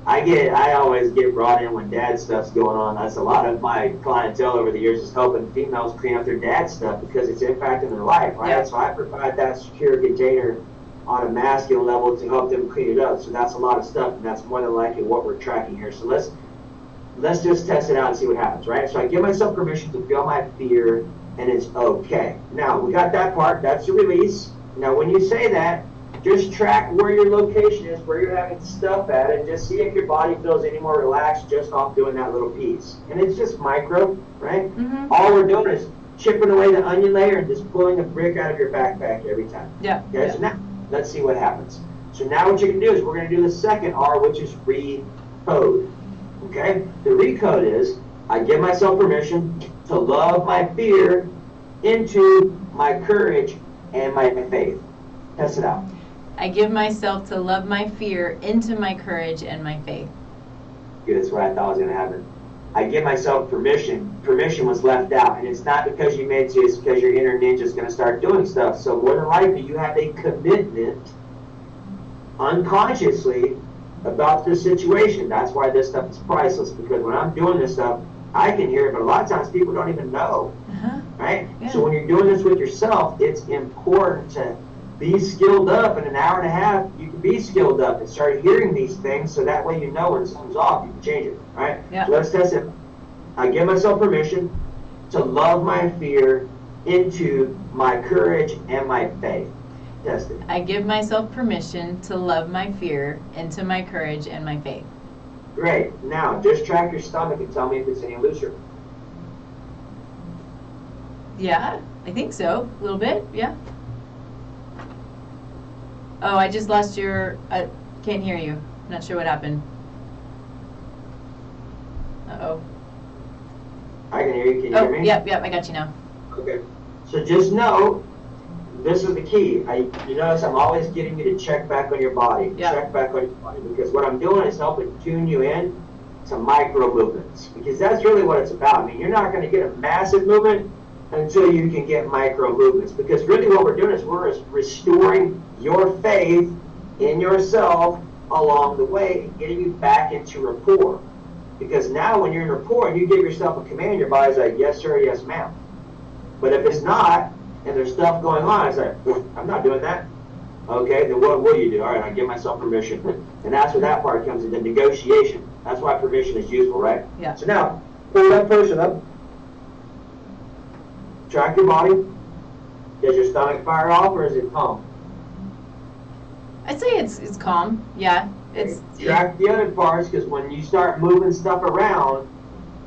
S1: I always get brought in when dad stuff's going on. That's a lot of my clientele over the years, is helping females clean up their dad stuff because it's impacting their life, right? Yeah. So I provide that secure container on a masculine level to help them clean it up. So that's a lot of stuff, and that's more than likely what we're tracking here. So let's just test it out and see what happens, right? So I give myself permission to feel my fear, and it's okay. Now, we got that part. That's the release. Now, when you say that, Just track where your location is, where you're having stuff at, and just see if your body feels any more relaxed just off doing that little piece. And it's just micro, right?
S2: Mm-hmm.
S1: All we're doing is chipping away the onion layer and just pulling a brick out of your backpack every time.
S2: Yeah.
S1: Okay,
S2: Yeah.
S1: so now let's see what happens. So now what you can do is we're going to do the second R, which is recode. Okay? The recode is I give myself permission to love my fear into my courage and my faith. Test it out.
S2: I give myself to love my fear into my courage and my faith.
S1: Good, that's what I thought was going to happen. I give myself permission. Permission was left out, and it's not because you made it, it's because your inner ninja is going to start doing stuff. So more than likely, you have a commitment unconsciously about this situation. That's why this stuff is priceless, because when I'm doing this stuff, I can hear it, but a lot of times people don't even know, right?
S2: Yeah.
S1: So when you're doing this with yourself, it's important to be skilled up. In an hour and a half, you can be skilled up and start hearing these things, so that way you know when something's off, you can change it, right?
S2: Yeah.
S1: So let's test it. I give myself permission to love my fear into my courage and my faith. Test it.
S2: I give myself permission to love my fear into my courage and my faith.
S1: Great. Now, just track your stomach and tell me if it's any looser.
S2: Yeah, I think so. A little bit, yeah. Oh, I just lost your, can't hear you. Not sure what happened. Uh-oh.
S1: I can hear you. Can you
S2: Oh,
S1: hear me?
S2: yep, I got you now.
S1: Okay. So just know, this is the key. You notice I'm always getting you to check back on your body.
S2: Yeah.
S1: Check back on your body. Because what I'm doing is helping tune you in to micro movements. Because that's really what it's about. I mean, you're not going to get a massive movement until you can get micro movements. Because really what we're doing is we're restoring your faith in yourself along the way and getting you back into rapport. Because now when you're in rapport and you give yourself a command, your body's like, yes, sir, yes, ma'am. But if it's not, and there's stuff going on, it's like, I'm not doing that. Okay, then what will you do? All right, I give myself permission. And that's where that part comes in, the negotiation. That's why permission is useful, right?
S2: Yeah.
S1: So now, pull that person up. Track your body. Does your stomach fire off or is it calm?
S2: I'd say it's calm. Yeah, it's.
S1: Track the other parts, because when you start moving stuff around,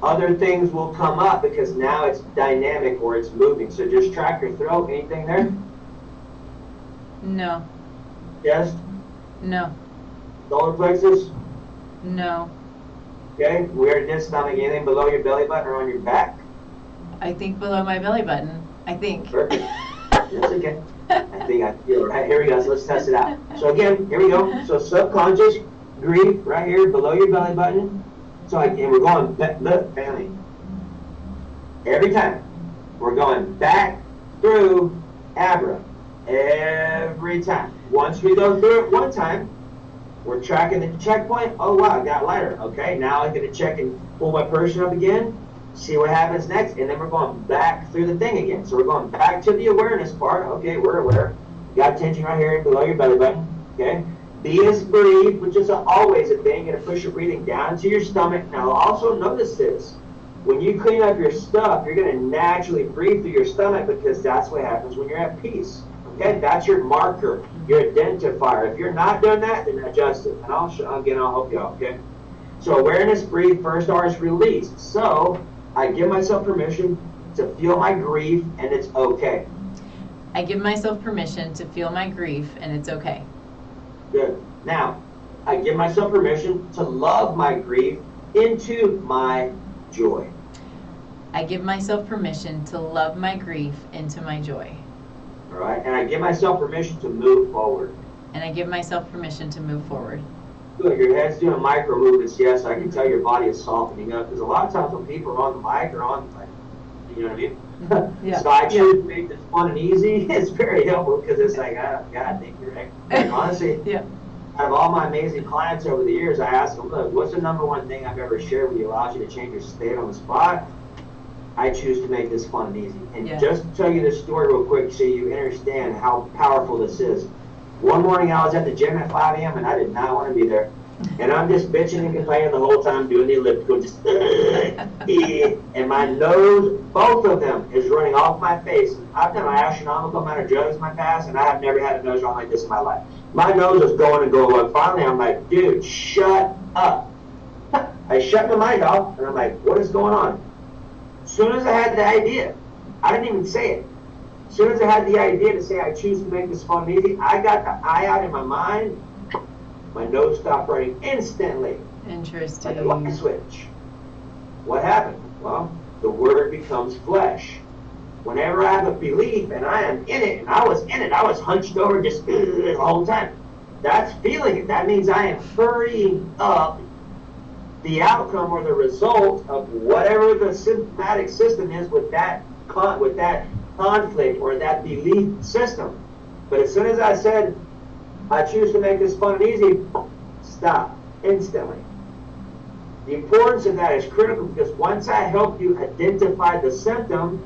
S1: other things will come up because now it's dynamic or it's moving. So just track your throat. Anything there?
S2: No.
S1: Chest?
S2: No.
S1: Solar plexus?
S2: No.
S1: Okay. We already did stomach. Anything below your belly button or on your back?
S2: I think below my belly button. I think.
S1: Perfect. That's okay. I think I feel it. Right, here we go. So let's test it out. So again, here we go. So subconscious grief right here below your belly button. So and we're going look, family. Every time we're going back through Abra. Every time. Once we go through it one time, we're tracking the checkpoint. Oh wow, it got lighter. Okay, now I'm gonna check and pull my person up again. See what happens next, and then we're going back through the thing again. So we're going back to the awareness part. Okay, we're aware. You got tension right here below your belly button. Okay. B is breathe, which is always a thing. You're going to push your breathing down to your stomach. Now also notice this. When you clean up your stuff, you're going to naturally breathe through your stomach because that's what happens when you're at peace. Okay, that's your marker, your identifier. If you're not doing that, then adjust it. And I'll help you out, okay? So awareness, breathe, first R is release. So I give myself permission to feel my grief and it's okay.
S2: I give myself permission to feel my grief and it's okay.
S1: Good. Now, I give myself permission to love my grief into my joy.
S2: I give myself permission to love my grief into my joy.
S1: All right. And I give myself permission to move forward.
S2: And I give myself permission to move forward.
S1: Good. Your head's doing micro movements. Yes, I can tell your body is softening up. Because a lot of times when people are on the mic or on, like, you know what I mean?
S2: Yeah.
S1: So I choose to make this fun and easy. It's very helpful because it's like, oh, God, I think you're right. And honestly,
S2: Yeah.
S1: out of all my amazing clients over the years, I ask them, look, what's the number one thing I've ever shared with you allows you to change your state on the spot? I choose to make this fun and easy. And
S2: Yeah.
S1: just to tell you this story real quick so you understand how powerful this is. One morning I was at the gym at 5 a.m. and I did not want to be there. And I'm just bitching and complaining the whole time, doing the elliptical, just, and my nose, both of them, is running off my face. I've done an astronomical amount of drugs in my past, and I have never had a nose run like this in my life. My nose is going and going, and finally I'm like, dude, shut up. I shut my mind off, and I'm like, what is going on? As soon as I had the idea, I didn't even say it. As soon as I had the idea to say I choose to make this fun and easy, I got the I out in my mind. My nose stopped running instantly.
S2: Interesting.
S1: Like a light switch. What happened? Well, the word becomes flesh. Whenever I have a belief and I am in it, and I was in it, I was hunched over just the whole time. That's feeling it. That means I am hurrying up the outcome or the result of whatever the sympathetic system is with that conflict or that belief system. But as soon as I said, I choose to make this fun and easy, stop, instantly. The importance of that is critical because once I help you identify the symptom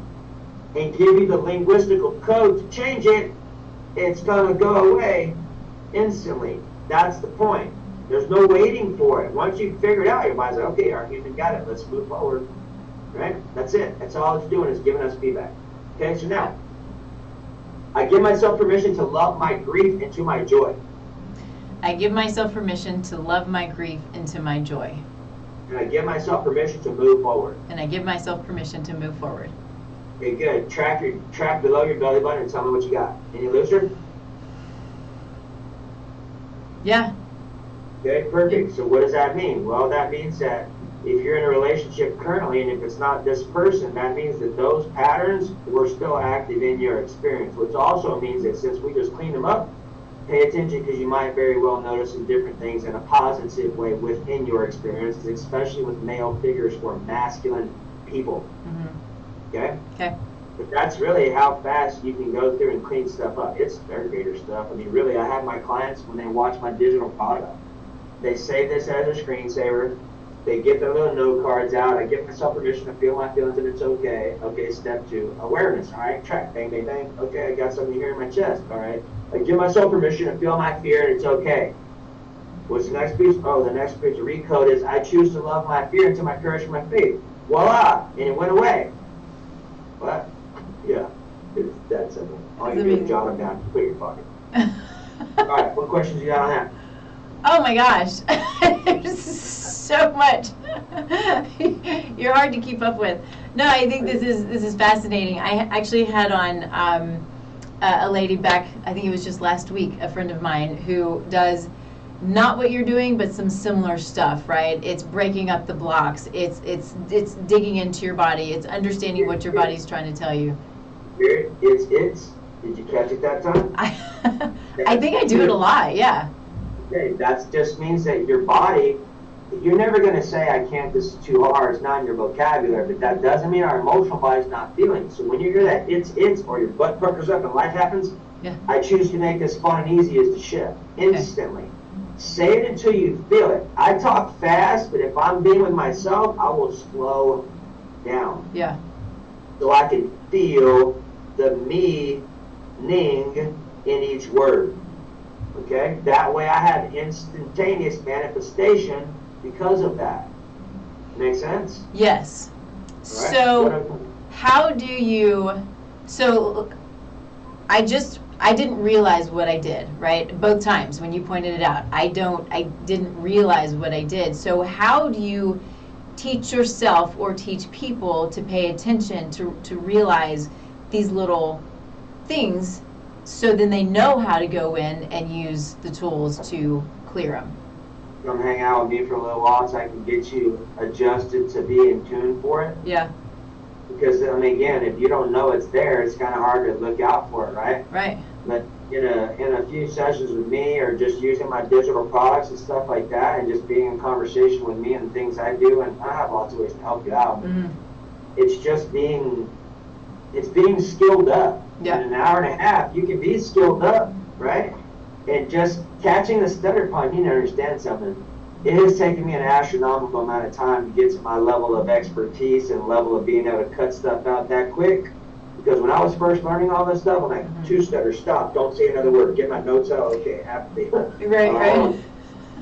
S1: and give you the linguistical code to change it, it's going to go away instantly. That's the point. There's no waiting for it. Once you figure it out, your body's like, okay, our human got it. Let's move forward. Right? That's it. That's all it's doing is giving us feedback. Okay, so now, I give myself permission to love my grief into my joy.
S2: I give myself permission to love my grief into my joy.
S1: And I give myself permission to move forward.
S2: And I give myself permission to move forward.
S1: Okay, good. Track below your belly button and tell me what you got. Any looser?
S2: Yeah.
S1: Okay, perfect. So what does that mean? Well, that means that if you're in a relationship currently, and if it's not this person, that means that those patterns were still active in your experience, which also means that since we just cleaned them up, pay attention because you might very well notice some different things in a positive way within your experiences, especially with male figures or masculine people. Mm-hmm. Okay?
S2: Okay.
S1: But that's really how fast you can go through and clean stuff up. It's third grader stuff. I mean, really, I have my clients, when they watch my digital product, they save this as a screensaver. They get their little note cards out. I give myself permission to feel my feelings and it's okay. Okay, step 2, awareness. All right, track, bang, bang, bang. Okay, I got something here in my chest. All right. I give myself permission to feel my fear and it's okay. What's the next piece? Oh, the next piece to recode is I choose to love my fear into my courage and my faith. Voila, and it went away. What? Yeah, it's that simple. All you do is jot them down, put in your pocket. All right, what questions you got on that?
S2: Oh my gosh, there's so much. You're hard to keep up with. No, I think this is fascinating. I actually had on a lady back, I think it was just last week, a friend of mine who does not what you're doing, but some similar stuff, right? It's breaking up the blocks. It's digging into your body. It's understanding what your body's trying to tell you.
S1: Did you catch it that time?
S2: I think I do it a lot, yeah.
S1: Okay, that just means that your body, you're never going to say, I can't, this is too hard, it's not in your vocabulary, but that doesn't mean our emotional body's not feeling. So when you hear that it's, or your butt puckers up and life happens,
S2: yeah.
S1: I choose to make this fun and easy is to shift instantly. Okay. Say it until you feel it. I talk fast, but if I'm being with myself, I will slow down.
S2: Yeah.
S1: So I can feel the meaning in each word. Okay? That way I have instantaneous manifestation because of that. Make sense?
S2: Yes.
S1: Right.
S2: So how do you, so I didn't realize what I did, right? Both times when you pointed it out. I didn't realize what I did. So how do you teach yourself or teach people to pay attention to realize these little things so then they know how to go in and use the tools to clear them?
S1: Come hang out with me for a little while so I can get you adjusted to be in tune for it.
S2: Yeah.
S1: Because, I mean, again, if you don't know it's there, it's kind of hard to look out for it, right?
S2: Right.
S1: But in a few sessions with me or just using my digital products and stuff like that and just being in conversation with me and things I do, and I have lots of ways to help you out, but it's just being skilled up.
S2: Yeah.
S1: In an hour and a half, you can be skilled up, right? And just catching the stutter point, you need to understand something. It has taken me an astronomical amount of time to get to my level of expertise and level of being able to cut stuff out that quick. Because when I was first learning all this stuff, I'm like, 2 stutters, stop, don't say another word, get my notes out, okay, have to be.
S2: Right.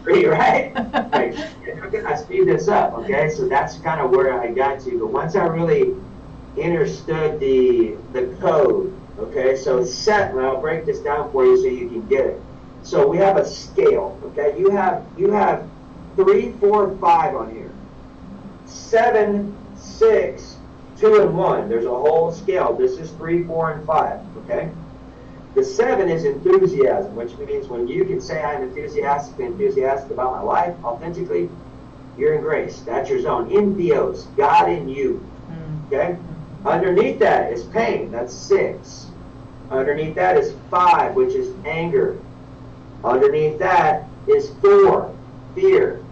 S1: 3, right? Like, how can I speed this up? Okay, so that's kind of where I got to. But once I really understood the code, okay, so set, and I'll break this down for you so you can get it. So we have a scale, okay? You have 3, 4, 5 on here. 7, 6, 2, and 1. There's a whole scale. This is 3, 4, and 5, okay? The 7 is enthusiasm, which means when you can say I'm enthusiastic about my life, authentically, you're in grace. That's your zone. In Theos, God in you, okay? Underneath that is pain. That's 6. Underneath that is 5, which is anger. Underneath that is 4, fear.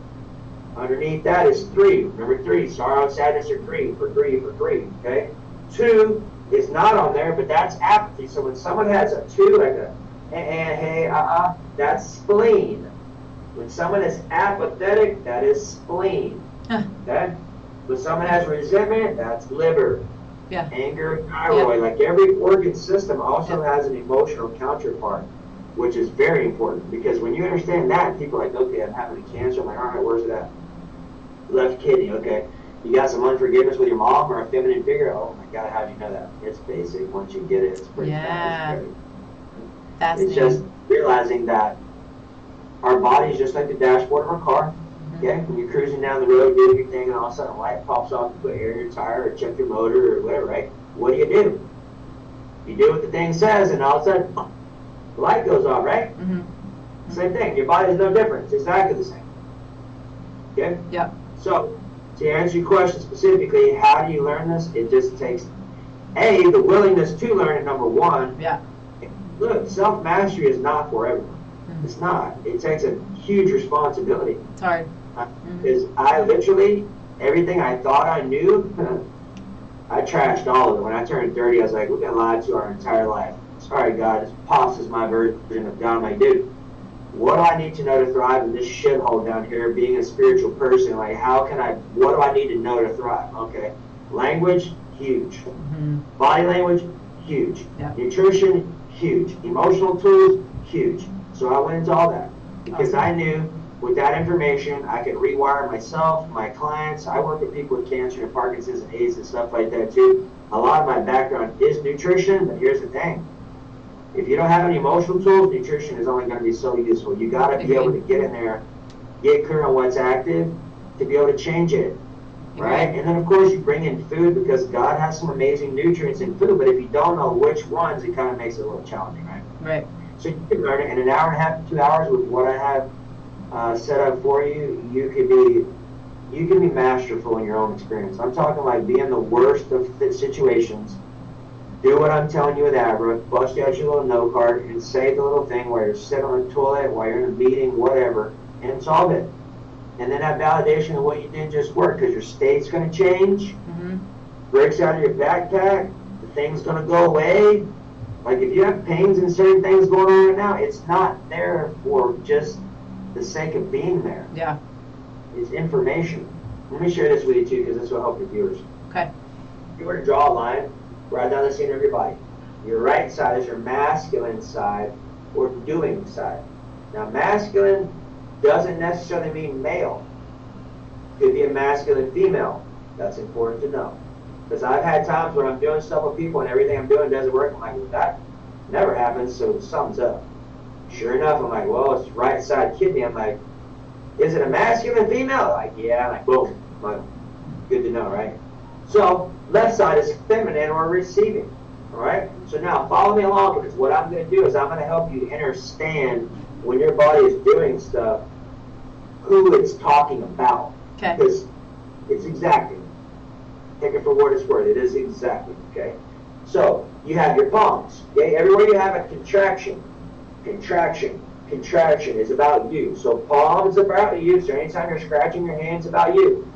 S1: Underneath that is 3. Remember 3, sorrow, sadness, or grief, for grief, okay? 2 is not on there, but that's apathy. So when someone has a 2, like a hey, that's spleen. When someone is apathetic, that is spleen. Okay? When someone has resentment, that's liver.
S2: Yeah.
S1: Anger, thyroid.
S2: Yeah.
S1: Like every organ system also has an emotional counterpart, which is very important, because when you understand that, people are like, okay, I'm having a cancer. I'm like, all right, where's it at? Left kidney, okay. You got some unforgiveness with your mom or a feminine figure? Oh my God, how do you know that? It's basic. Once you get it, it's pretty fast. It's just realizing that our body is just like the dashboard of our car. Okay? When you're cruising down the road, doing your thing, and all of a sudden a light pops off, you put air in your tire or check your motor or whatever, right? What do? You do what the thing says, and all of a sudden, the light goes off, right? Same thing. Your body is no different. It's exactly the same. Okay?
S2: Yeah.
S1: So, to answer your question specifically, how do you learn this? It just takes, the willingness to learn it, number 1.
S2: Yeah.
S1: Look, self-mastery is not for everyone. It's not. It takes a huge responsibility.
S2: It's hard.
S1: Because I literally, everything I thought I knew, I trashed all of it. When I turned 30, I was like, we've been lied to our entire life. Sorry, God, this Pops is my version of God. I'm like, dude, what do I need to know to thrive in this shithole down here, being a spiritual person? Like, what do I need to know to thrive? Okay. Language, huge. Body language, huge.
S2: Yeah.
S1: Nutrition, huge. Emotional tools, huge. So I went into all that because I knew with that information I could rewire myself, my clients. I work with people with cancer and Parkinson's and AIDS and stuff like that too. A lot of my background is nutrition, but here's the thing. If you don't have any emotional tools, nutrition is only going to be so useful. You got to be able to get in there, get clear on what's active to be able to change it, right? And then, of course, you bring in food because God has some amazing nutrients in food, but if you don't know which ones, it kind of makes it a little challenging, right?
S2: Right.
S1: So you can learn it in an hour and a half to 2 hours with what I have set up for you. You can be masterful in your own experience. I'm talking like be in the worst of situations. Do what I'm telling you with Abra, bust out your little note card and say the little thing while you're sitting on the toilet, while you're in a meeting, whatever, and solve it. And then that validation of what you did just worked, because your state's going to change, breaks out of your backpack, the thing's going to go away. Like if you have pains and certain things going on right now, it's not there for just the sake of being there.
S2: Yeah.
S1: It's information. Let me share this with you too, because this will help your viewers.
S2: Okay.
S1: If you were to draw a line right down the center of your body, your right side is your masculine side or doing side. Now masculine doesn't necessarily mean male. It could be a masculine female. That's important to know. Because I've had times when I'm doing stuff with people and everything I'm doing doesn't work. I'm like, well, that never happens, so something's up. Sure enough, I'm like, well, it's right side kidney. I'm like, is it a masculine female? Like, yeah. I'm like, boom. I'm like, good to know, right? So left side is feminine or receiving. All right? So now follow me along, because what I'm going to do is I'm going to help you understand when your body is doing stuff, who it's talking about.
S2: Okay.
S1: Because it's exacting. Take it for what it's worth. It is exactly, okay? So, you have your palms, okay? Everywhere you have a contraction is about you. So, palms about you. So, anytime you're scratching your hands, about you.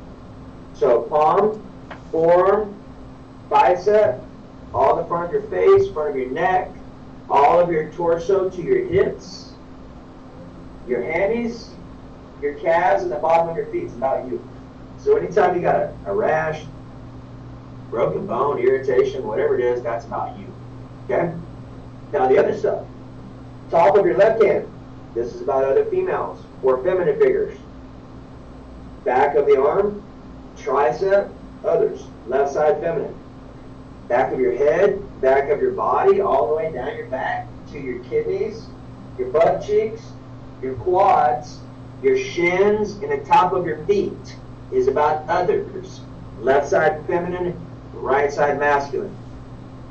S1: So, palm, forearm, bicep, all the front of your face, front of your neck, all of your torso to your hips, your hammies, your calves, and the bottom of your feet is about you. So, anytime you got a rash, broken bone, irritation, whatever it is, that's about you. Okay? Now the other stuff. Top of your left hand, This is about other females or feminine figures. Back of the arm, tricep, others. Left side feminine. Back of your head, back of your body, all the way down your back to your kidneys, your butt cheeks, your quads, your shins, and the top of your feet is about others. Left side feminine, right side masculine.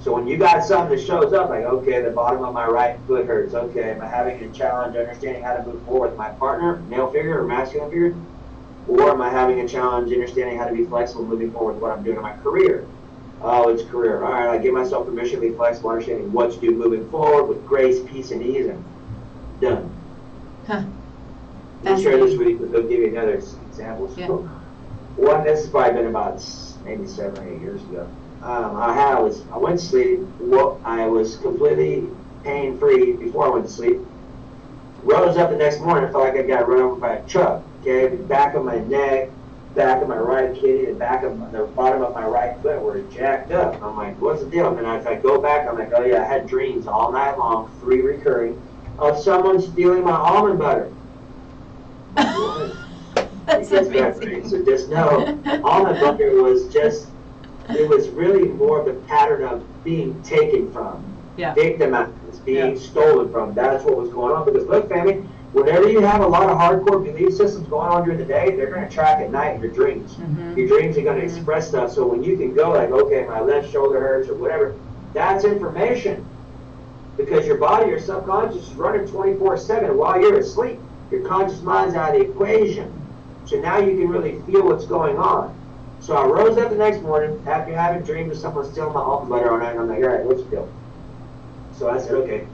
S1: So when you got something that shows up, like, okay, the bottom of my right foot hurts. Okay, am I having a challenge understanding how to move forward with my partner, male figure or masculine figure? Or am I having a challenge understanding how to be flexible moving forward with what I'm doing in my career? Oh, it's career. All right, I give myself permission to be flexible, understanding what to do moving forward with grace, peace, and ease, and done.
S2: Huh.
S1: I'll share this with you, but they'll give you another example.
S2: Yeah.
S1: One, this has probably been about maybe 7 or 8 years ago. I went to sleep. I was completely pain-free before I went to sleep. Rose up the next morning, felt like I got run over by a truck. Okay, the back of my neck, back of my right kidney, the bottom of my right foot were jacked up. I'm like, what's the deal? And if I go back, I'm like, oh yeah, I had dreams all night long, 3 recurring, of someone stealing my almond butter.
S2: That's amazing.
S1: So just know, almond butter was just, it was really more of the pattern of being taken from, victimized, being stolen from. That's what was going on. Because look, family, whenever you have a lot of hardcore belief systems going on during the day, they're going to track at night in your dreams. Mm-hmm. Your dreams are going to express stuff. So when you can go like, okay, my left shoulder hurts or whatever, that's information. Because your body, your subconscious is running 24/7 while you're asleep. Your conscious mind's out of the equation. So now you can really feel what's going on. So I rose up the next morning after having dreamed of someone stealing my almond butter all night, and I'm like, all right, what's the deal? So I said, okay,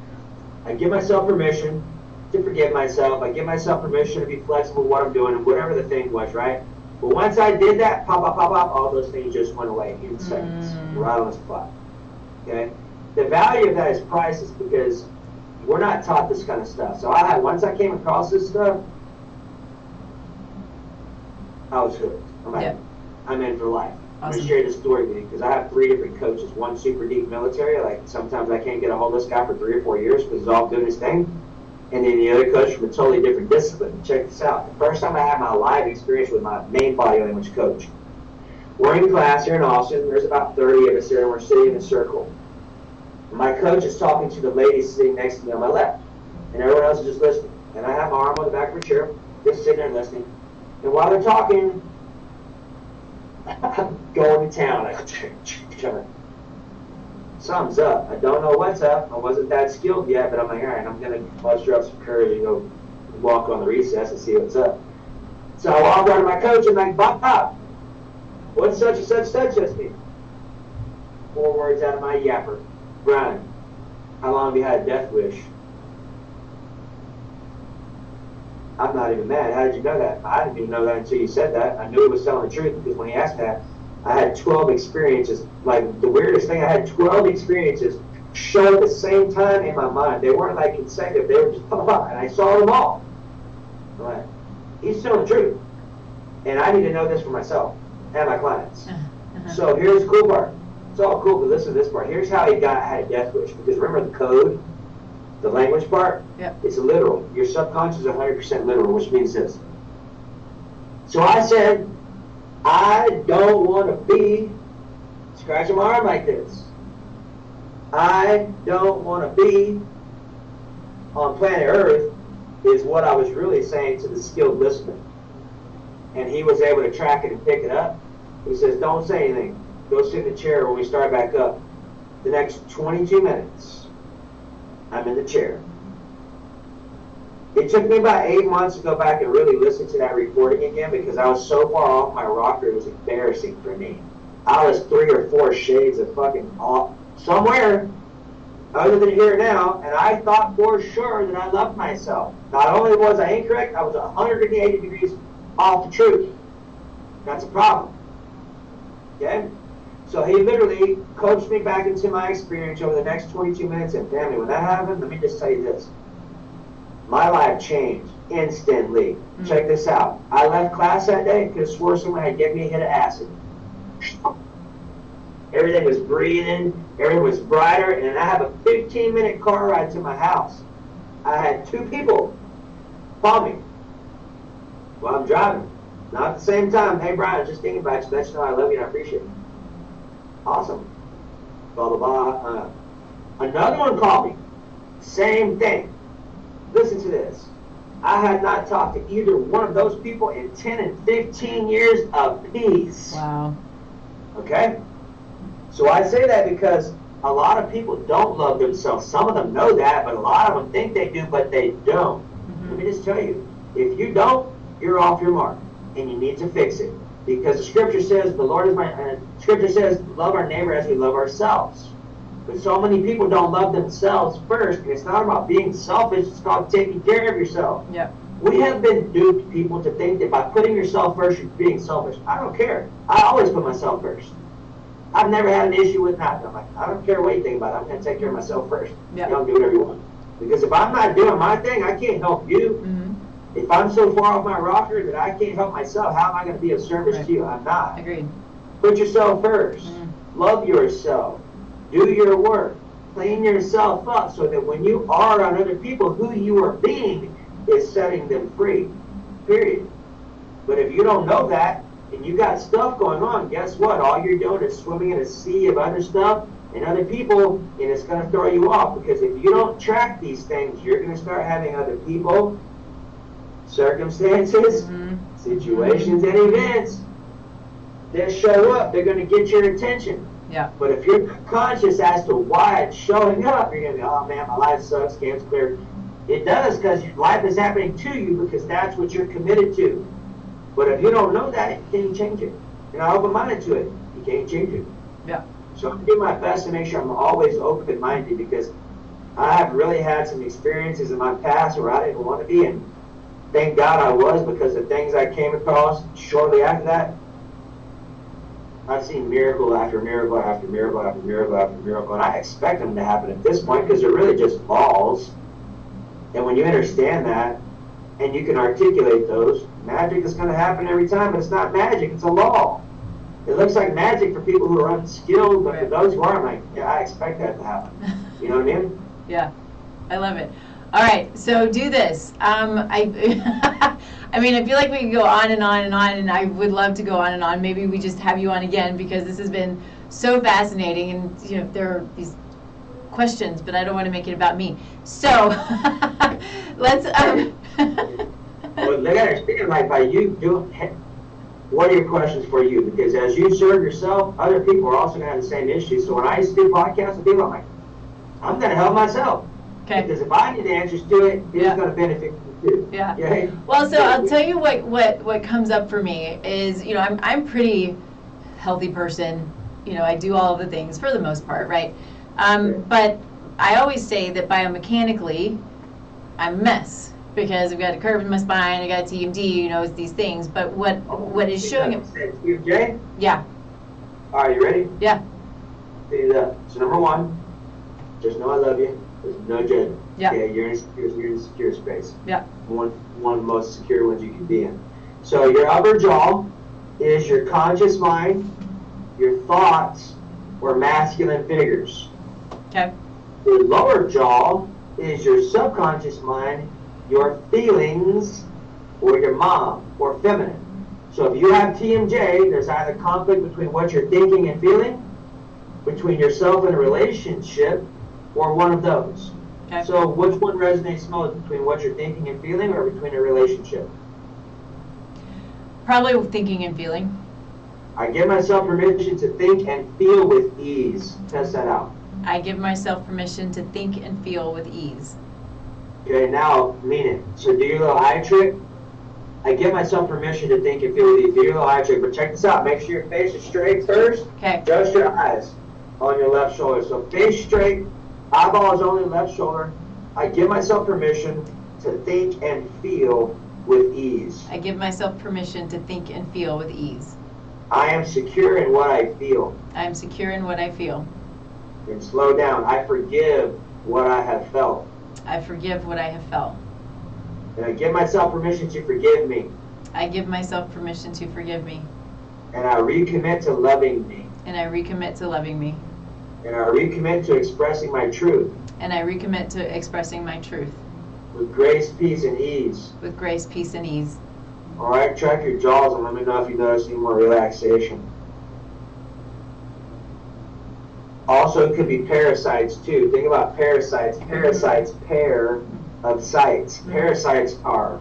S1: I give myself permission to forgive myself. I give myself permission to be flexible with what I'm doing and whatever the thing was, right? But once I did that, pop, all those things just went away in seconds, right on the spot. Okay? The value of that is priceless because we're not taught this kind of stuff. So once I came across this stuff, I was hooked. I'm like, I'm in for life. Awesome. I'm going to share this story with you because I have 3 different coaches. One super deep military, like sometimes I can't get a hold of this guy for 3 or 4 years because he's all doing his thing. And then the other coach from a totally different discipline. Check this out. The first time I had my live experience with my main body language coach. We're in class here in Austin. There's about 30 of us here, and we're sitting in a circle. My coach is talking to the lady sitting next to me on my left, and everyone else is just listening. And I have my arm on the back of her chair, just sitting there listening. And while they're talking, I'm going to town. I go, something's up. I don't know what's up. I wasn't that skilled yet, but I'm like, all right, I'm going to muster up some courage and go walk on the recess and see what's up. So I walk over to my coach and I'm like, Bob, what's such and such just mean? 4 words out of my yapper. Brian, how long have you had a death wish? I'm not even mad. How did you know that? I didn't even know that until you said that. I knew it was telling the truth because when he asked that, I had 12 experiences. Like the weirdest thing, I had 12 experiences show at the same time in my mind. They weren't like consecutive. They were just pop, and I saw them all. I'm like, he's telling the truth. And I need to know this for myself and my clients. So here's the cool part. It's all cool, but listen to this part. Here's how he had a death wish. Because remember the code, the language part? It's literal. Your subconscious is 100% literal, which means this. So I said, I don't want to be scratching my arm like this. I don't want to be on planet Earth is what I was really saying to the skilled listener. And he was able to track it and pick it up. He says, don't say anything. Go sit in the chair when we start back up. The next 22 minutes, I'm in the chair. It took me about 8 months to go back and really listen to that recording again because I was so far off my rocker, it was embarrassing for me. I was 3 or 4 shades of fucking off somewhere other than here now, and I thought for sure that I loved myself. Not only was I incorrect, I was 180 degrees off the truth. That's a problem. Okay? So he literally coached me back into my experience over the next 22 minutes, and family, when that happened, let me just tell you this. My life changed instantly. Check this out. I left class that day because I swore someone had given me a hit of acid. Everything was breathing, everything was brighter, and I have a 15-minute car ride to my house. I had 2 people call me while I'm driving. Not at the same time, hey Brian, I was just thinking about you, let you know I love you and I appreciate you. Awesome. Blah, blah, blah. Another one called me. Same thing. Listen to this. I had not talked to either one of those people in 10 and 15 years apiece.
S2: Wow.
S1: Okay? So I say that because a lot of people don't love themselves. Some of them know that, but a lot of them think they do, but they don't. Let me just tell you, if you don't, you're off your mark, and you need to fix it. Because the scripture says, scripture says, love our neighbor as we love ourselves. But so many people don't love themselves first, and it's not about being selfish, it's about taking care of yourself.
S2: Yep.
S1: We have been duped, people, to think that by putting yourself first, you're being selfish. I don't care. I always put myself first. I've never had an issue with that. I'm like, I don't care what you think about it. I'm going to take care of myself first.
S2: Yep.
S1: You don't do whatever you want. Because if I'm not doing my thing, I can't help you. If I'm so far off my rocker that I can't help myself, how am I going to be of service to you? I'm not.
S2: Agreed.
S1: Put yourself first. Love yourself. Do your work. Clean yourself up so that when you are on other people, who you are being is setting them free. Period. But if you don't know that, and you got stuff going on, guess what? All you're doing is swimming in a sea of other stuff and other people, and it's going to throw you off. Because if you don't track these things, you're going to start having other people, circumstances, situations, and events that show up. They're going to get your attention.
S2: Yeah.
S1: But if you're conscious as to why it's showing up, you're going to be, oh man, my life sucks, can't clear. It does, because life is happening to you because that's what you're committed to. But if you don't know that, you can't change it. You're not open-minded to it. You can't change it.
S2: Yeah.
S1: So I do my best to make sure I'm always open-minded, because I have really had some experiences in my past where I didn't want to be, and thank God I was, because the things I came across shortly after that, I've seen miracle after miracle after miracle after miracle after miracle, and I expect them to happen at this point because they're really just laws. And when you understand that, and you can articulate those, magic is going to happen every time, but it's not magic, it's a law. It looks like magic for people who are unskilled, but for those who aren't, like, yeah, I expect that to happen. You know what I mean?
S2: Yeah, I love it. All right, so do this. I mean, I feel like we could go on and on and on, and I would love to go on and on. Maybe we just have you on again, because this has been so fascinating, and you know, there are these questions, but I don't want to make it about me. So let's.
S1: Well, they got to understand, like, by you doing, what are your questions for you? Because as you serve yourself, other people are also going to have the same issues. So when I used to do podcasts with people, I'm like, I'm going to help myself.
S2: Okay.
S1: Because if I need answers to it, it's going to benefit you too.
S2: Yeah.
S1: Okay?
S2: Well, so I'll tell you what comes up for me is, you know, I'm pretty healthy person. You know, I do all of the things for the most part, right? But I always say that biomechanically, I'm a mess. Because I've got a curve in my spine, I got TMD, you know, it's these things. But what is showing up?
S1: TMJ?
S2: Yeah.
S1: All right, you ready?
S2: Yeah.
S1: See that. So number one, just know I love you. There's no judgment.
S2: Yeah.
S1: Okay, you're in a secure space.
S2: Yeah.
S1: One of the most secure ones you can be in. So your upper jaw is your conscious mind, your thoughts, or masculine figures.
S2: Okay.
S1: Your lower jaw is your subconscious mind, your feelings, or your mom, or feminine. So if you have TMJ, there's either conflict between what you're thinking and feeling, between yourself and a relationship, or one of those.
S2: Okay.
S1: So which one resonates most, between what you're thinking and feeling, or between a relationship?
S2: Probably thinking and feeling.
S1: I give myself permission to think and feel with ease. Test that out.
S2: I give myself permission to think and feel with ease.
S1: Okay, now mean it. So do your little eye trick. I give myself permission to think and feel with ease. Do your little eye trick. But check this out. Make sure your face is straight first.
S2: Okay.
S1: Just your eyes on your left shoulder. So face straight, eyeballs only left shoulder. I give myself permission to think and feel with ease.
S2: I give myself permission to think and feel with ease.
S1: I am secure in what I feel.
S2: I am secure in what I feel.
S1: And slow down. I forgive what I have felt.
S2: I forgive what I have felt.
S1: And I give myself permission to forgive me.
S2: I give myself permission to forgive me.
S1: And I recommit to loving me.
S2: And I recommit to loving me.
S1: And I recommit to expressing my truth.
S2: And I recommit to expressing my truth.
S1: With grace, peace, and ease.
S2: With grace, peace, and ease.
S1: All right, check your jaws and let me know if you notice any more relaxation. Also, it could be parasites too. Think about parasites. Parasites, pair of sites. Parasites are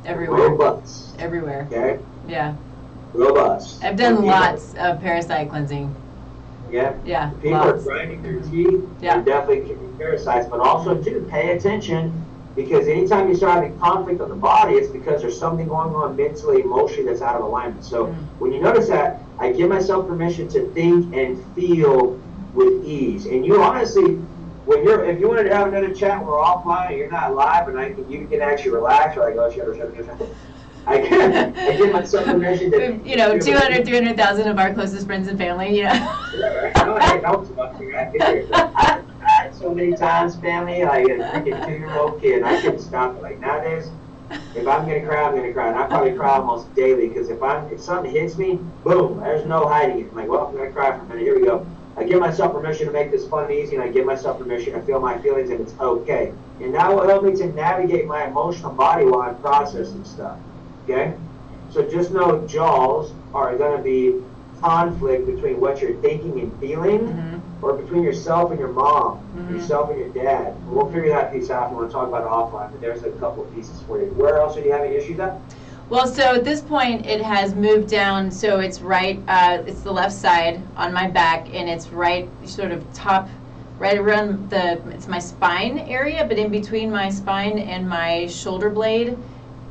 S2: everywhere.
S1: Robust.
S2: Everywhere.
S1: Okay?
S2: Yeah.
S1: Robust.
S2: I've done lots of parasite cleansing.
S1: Yeah?
S2: Yeah.
S1: People
S2: lots.
S1: are grinding their teeth.
S2: Yeah.
S1: They're definitely kicking parasites, but also too, pay attention, because anytime you start having conflict on the body, it's because there's something going on mentally, emotionally that's out of alignment. So when you notice that, I give myself permission to think and feel with ease. And you honestly, if you wanted to have another chat, we're offline and you're not live, and you can actually relax. You're like, oh shit. I give myself permission to,
S2: 200, 300,000 of our closest friends and family,
S1: Yeah, I know it helps about you. I cried so many times, family, like a freaking 2-year-old kid. I couldn't stop it. Like nowadays, if I'm gonna cry, I'm gonna cry, and I probably cry almost daily, because if something hits me, boom, there's no hiding it. I'm like, well, I'm gonna cry for a minute. Here we go. I give myself permission to make this fun and easy, and I give myself permission to feel my feelings, and it's okay. And that will help me to navigate my emotional body while I'm processing stuff. Okay? So just know jaws are going to be conflict between what you're thinking and feeling, or between yourself and your mom, yourself and your dad. And we'll figure that piece out if you want to talk about it offline, but there's a couple of pieces for you. Where else are you having issues at?
S2: Well, so at this point it has moved down, so it's right, it's the left side on my back, and it's right sort of right around it's my spine area, but in between my spine and my shoulder blade.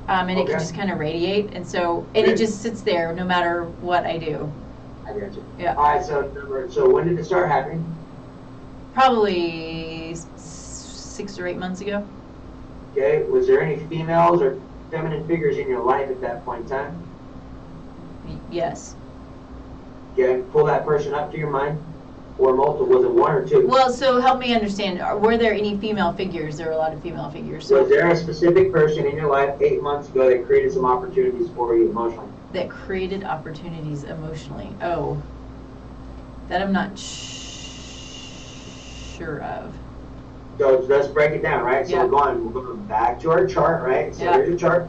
S2: And it can just kind of radiate, and it just sits there no matter what I do.
S1: I got you.
S2: Yeah.
S1: All right, so when did it start happening?
S2: Probably 6 or 8 months ago.
S1: Okay, was there any females or feminine figures in your life at that point in time?
S2: Yes.
S1: Okay, pull that person up to your mind. Or multiple, was it one or two?
S2: Well, so help me understand, were there any female figures? There were a lot of female figures. So
S1: was there a specific person in your life 8 months ago that created some opportunities for you emotionally?
S2: That created opportunities emotionally? Oh, that I'm not sure of.
S1: So let's break it down, right? So
S2: Yeah.
S1: we're going back to our chart, right? So
S2: Yeah.
S1: here's your chart.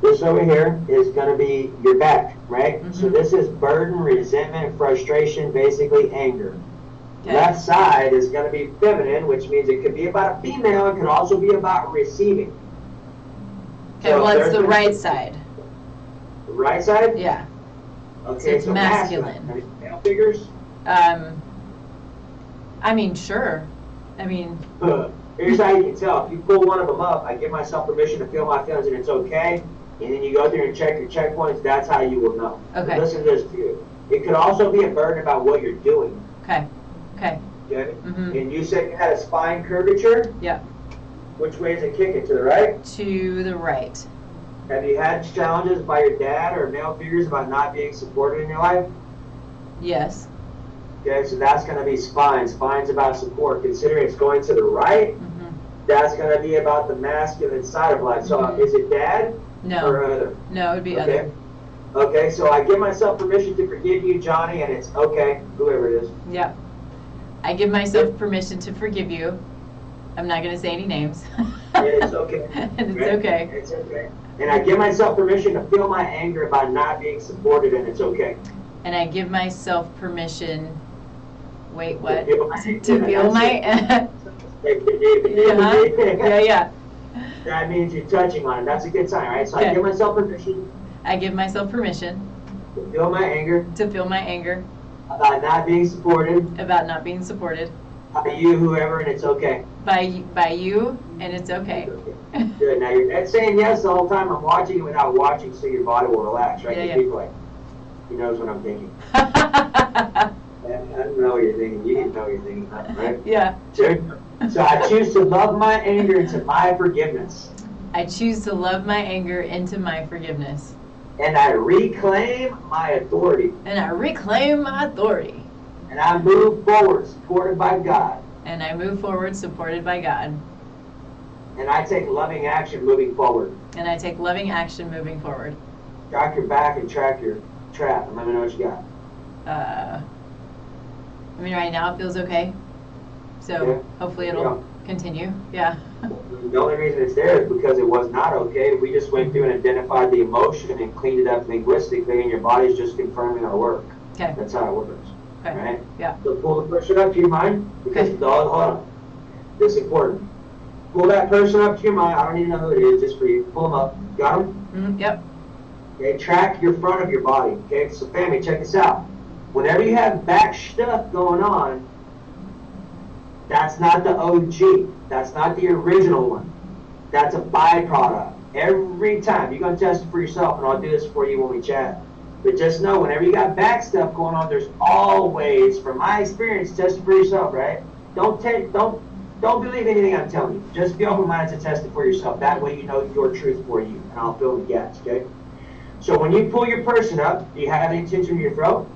S1: This over here is going to be your back, right? So this is burden, resentment, frustration, basically anger.
S2: Okay.
S1: Left side is going to be feminine, which means it could be about a female. It could also be about receiving.
S2: Okay,
S1: So
S2: what's
S1: there's
S2: the right side?
S1: The right side?
S2: Yeah.
S1: Okay,
S2: it's masculine.
S1: Any male figures?
S2: I mean, sure. I mean,
S1: Here's how you can tell. If you pull one of them up, I give myself permission to feel my feelings and it's okay. And then you go through and check your checkpoints. That's how you will know.
S2: Okay.
S1: Listen to this too. It could also be a burden about what you're doing.
S2: okay. Okay.
S1: Okay?
S2: Mm-hmm.
S1: And you said you had a spine curvature.
S2: Yeah.
S1: Which way is it kicking? To the right?
S2: To the right.
S1: Have you had challenges by your dad or male figures about not being supported in your life?
S2: Yes.
S1: Okay, so that's going to be spine. Spine's about support. Considering it's going to the right, that's going to be about the masculine side of life. So is it dad?
S2: No.
S1: Or other?
S2: No, it would be
S1: Okay.
S2: other.
S1: Okay, so I give myself permission to forgive you, Johnny, and it's okay, whoever it is.
S2: Yeah. I give myself permission to forgive you. I'm not going to say any names.
S1: It's okay.
S2: And it's
S1: Right?
S2: okay.
S1: It's okay. And I give myself permission to feel my anger about not being supported, and it's okay.
S2: And I give myself permission. Wait, what?
S1: To feel my
S2: To feel my. Yeah.
S1: That means you're touching on it. That's a good sign, right? So
S2: Okay.
S1: I give myself permission
S2: I give myself permission
S1: to feel my anger
S2: to feel my anger
S1: about not being supported
S2: about not being supported
S1: by you, whoever, and it's okay.
S2: by you, and it's okay.
S1: Good. Now you're saying yes the whole time. I'm watching it without watching, so your body will relax, right?
S2: Yeah, yeah.
S1: People like, he knows what I'm thinking. I don't know what you're thinking. You can know what you're thinking, right?
S2: Yeah.
S1: Sure. So I choose to love my anger into my forgiveness.
S2: I choose to love my anger into my forgiveness.
S1: And I reclaim my authority.
S2: And I reclaim my authority.
S1: And I move forward, supported by God.
S2: And I move forward, supported by God.
S1: And I take loving action moving forward.
S2: And I take loving action moving forward.
S1: Track your back and track your trap. And let me know what you got.
S2: I mean, right now it feels okay. So
S1: Yeah.
S2: hopefully
S1: There you
S2: it'll
S1: go.
S2: continue. Yeah.
S1: The only reason it's there is because it was not okay. We just went through and identified the emotion and cleaned it up linguistically, and your body's just confirming our work.
S2: Okay.
S1: That's how it works.
S2: Okay.
S1: Right?
S2: Yeah.
S1: So pull the person up to your mind, because
S2: Okay.
S1: hold on. This is important. Pull that person up to your mind. I don't even know who it is, just for you. Pull them up. Got them?
S2: Mm-hmm. Yep.
S1: Okay, track your front of your body. Okay, so family, check this out. Whenever you have back stuff going on, that's not the OG. That's not the original one. That's a byproduct. Every time. You're going to test it for yourself, and I'll do this for you when we chat. But just know, whenever you got back stuff going on, there's always, from my experience, test it for yourself, right? Don't believe anything I'm telling you. Just be open-minded to test it for yourself. That way you know your truth for you, and I'll fill the gaps, okay? So when you pull your person up, do you have any tension in your throat?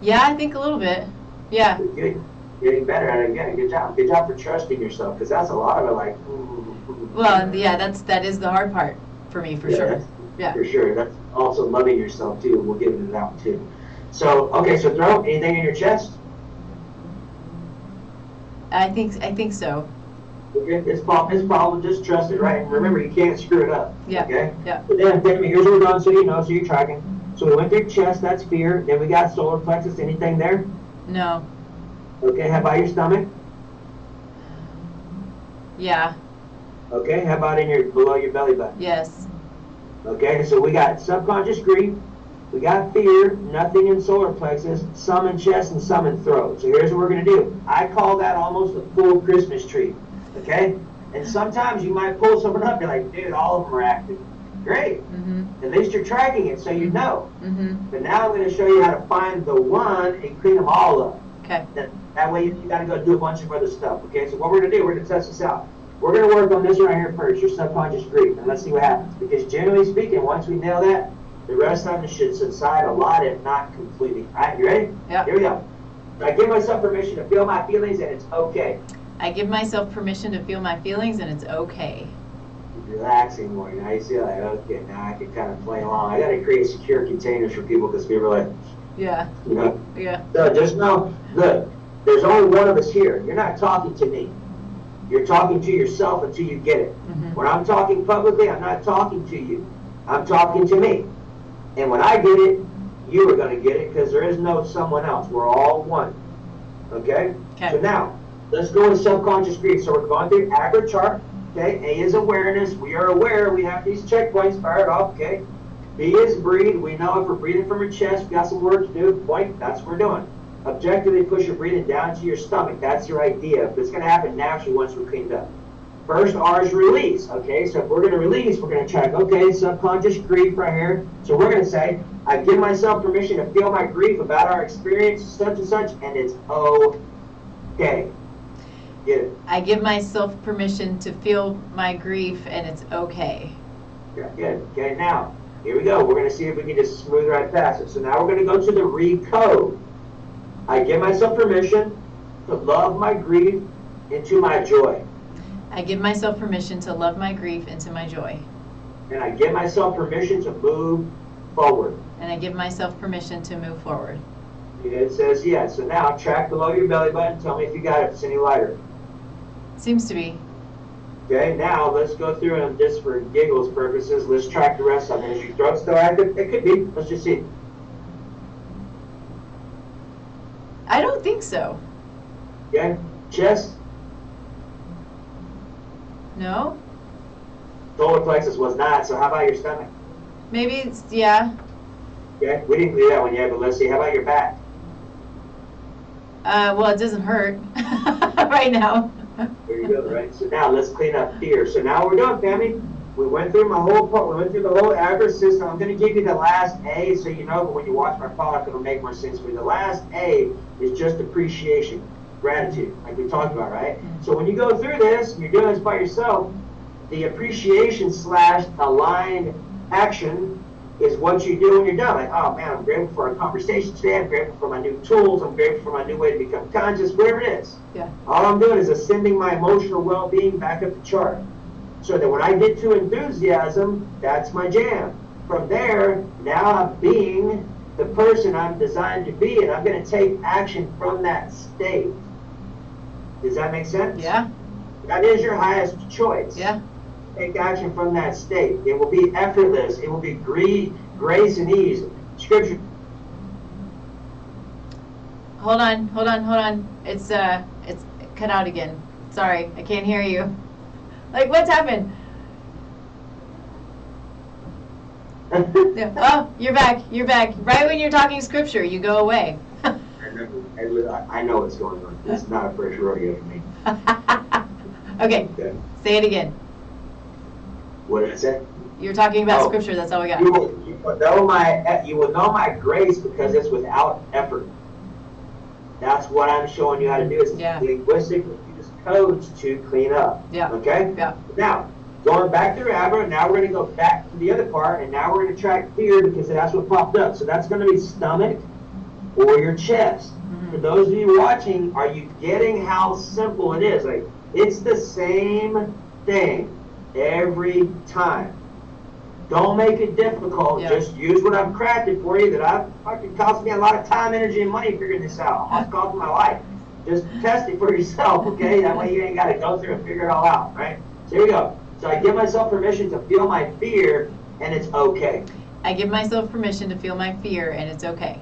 S2: Yeah, I think a little bit. Yeah.
S1: Getting better at it again. Good job. Good job for trusting yourself, because that's a lot of it, like.
S2: Well, yeah, that is the hard part for me, for sure. Yeah.
S1: For sure. That's also loving yourself too. We'll get into that one too. So, okay, so throat, anything in your chest?
S2: I think so.
S1: Okay, it's problem. Just trust it, right? And remember, you can't screw it up.
S2: Yeah.
S1: Okay?
S2: Yeah.
S1: But then, here's what we're doing so you know, so you're tracking. So we went through chest, that's fear. Then we got solar plexus. Anything there?
S2: No.
S1: Okay, how about your stomach?
S2: Yeah.
S1: Okay, how about below your belly button?
S2: Yes.
S1: Okay, so we got subconscious grief, we got fear, nothing in solar plexus, some in chest and some in throat. So here's what we're going to do. I call that almost a full Christmas tree, okay? And sometimes you might pull someone up and be like, dude, all of them are active. Great.
S2: Mm-hmm.
S1: At least you're tracking it so you know.
S2: Mm-hmm.
S1: But now I'm going to show you how to find the one and clean them all up.
S2: Okay.
S1: That way you got to go do a bunch of other stuff, okay? So what we're going to do, we're going to test this out. We're going to work on this right here first, your subconscious grief, and let's see what happens. Because generally speaking, once we nail that, the rest of it should subside a lot, if not completely. All right, you ready?
S2: Yeah.
S1: Here we go. I give myself permission to feel my feelings, and it's okay.
S2: I give myself permission to feel my feelings, and it's okay.
S1: Relaxing more. Now you see, like, okay, now I can kind of play along. I got to create secure containers for people because people are like,
S2: Yeah.
S1: you know.
S2: Yeah.
S1: So just know, look, there's only one of us here. You're not talking to me. You're talking to yourself until you get it.
S2: Mm-hmm.
S1: When I'm talking publicly, I'm not talking to you. I'm talking to me. And when I get it, you are going to get it because there is no someone else. We're all one. Okay?
S2: Okay.
S1: So now, let's go into subconscious grief. So we're going through AGRA chart. Okay? A is awareness. We are aware. We have these checkpoints fired off. Okay? B is breathe. We know if we're breathing from our chest, we got some work to do. Point. That's what we're doing. Objectively push your breathing down to your stomach. That's your idea. But it's going to happen naturally once we're cleaned up. First R is release. Okay, so if we're going to release, we're going to check, okay, subconscious grief right here. So we're going to say, I give myself permission to feel my grief about our experience, such and such, and it's okay. Get it?
S2: I give myself permission to feel my grief, and it's okay.
S1: Yeah, good. Okay, now, here we go. We're going to see if we can just smooth right past it. So now we're going to go to the recode. I give myself permission to love my grief into my joy.
S2: I give myself permission to love my grief into my joy.
S1: And I give myself permission to move forward.
S2: And I give myself permission to move forward.
S1: It says yes. So now track below your belly button. Tell me if you got it, if it's any lighter.
S2: Seems to be.
S1: Okay, now let's go through and just for giggles purposes, let's track the rest of it. Is your throat still active? It could be. Let's just see.
S2: I don't think so.
S1: Okay, chest,
S2: No?
S1: solar plexus was not. So how about your stomach?
S2: Maybe it's, yeah.
S1: Okay, we didn't do that one yet, but let's see. How about your back?
S2: Well, it doesn't hurt right now.
S1: There you go, right? So now let's clean up fear. So now we're done, family. We went through my whole part. We went through the whole AGRA system. I'm going to give you the last A so you know, but when you watch my product, it'll make more sense for you. The last A is just appreciation, gratitude, like we talked about, right? So when you go through this, and you're doing this by yourself, the appreciation / aligned action is what you do when you're done. Like, oh man, I'm grateful for our conversation today. I'm grateful for my new tools. I'm grateful for my new way to become conscious, whatever it is.
S2: Yeah.
S1: All I'm doing is ascending my emotional well-being back up the chart. So that when I get to enthusiasm, that's my jam. From there, now I'm being the person I'm designed to be, and I'm going to take action from that state. Does that make sense?
S2: Yeah.
S1: That is your highest choice.
S2: Yeah.
S1: Take action from that state. It will be effortless. It will be grace and ease. Scripture.
S2: Hold on. It's cut out again. Sorry, I can't hear you. Like, what's happened? Oh, you're back. Right when you're talking scripture, you go away.
S1: I know what's going on. It's not a fresh rodeo for me.
S2: Okay, say it again.
S1: What did I say?
S2: You're talking about scripture, that's all we got.
S1: You will know my grace because it's without effort. That's what I'm showing you how to do. Is linguistically use codes to clean up.
S2: Yeah.
S1: Okay?
S2: Yeah.
S1: Now, going back to Abra, now we're going to go back to the other part, and now we're going to track fear because that's what popped up. So that's going to be stomach or your chest. For those of you watching, are you getting how simple it is? Like, it's the same thing every time. Don't make it difficult.
S2: Yeah.
S1: Just use what I've crafted for you that I've fucking cost me a lot of time, energy, and money figuring this out. Almost cost my life. Just test it for yourself, okay? That way you ain't got to go through and figure it all out, right? So here we go. So I give myself permission to feel my fear, and it's okay.
S2: I give myself permission to feel my fear, and it's okay.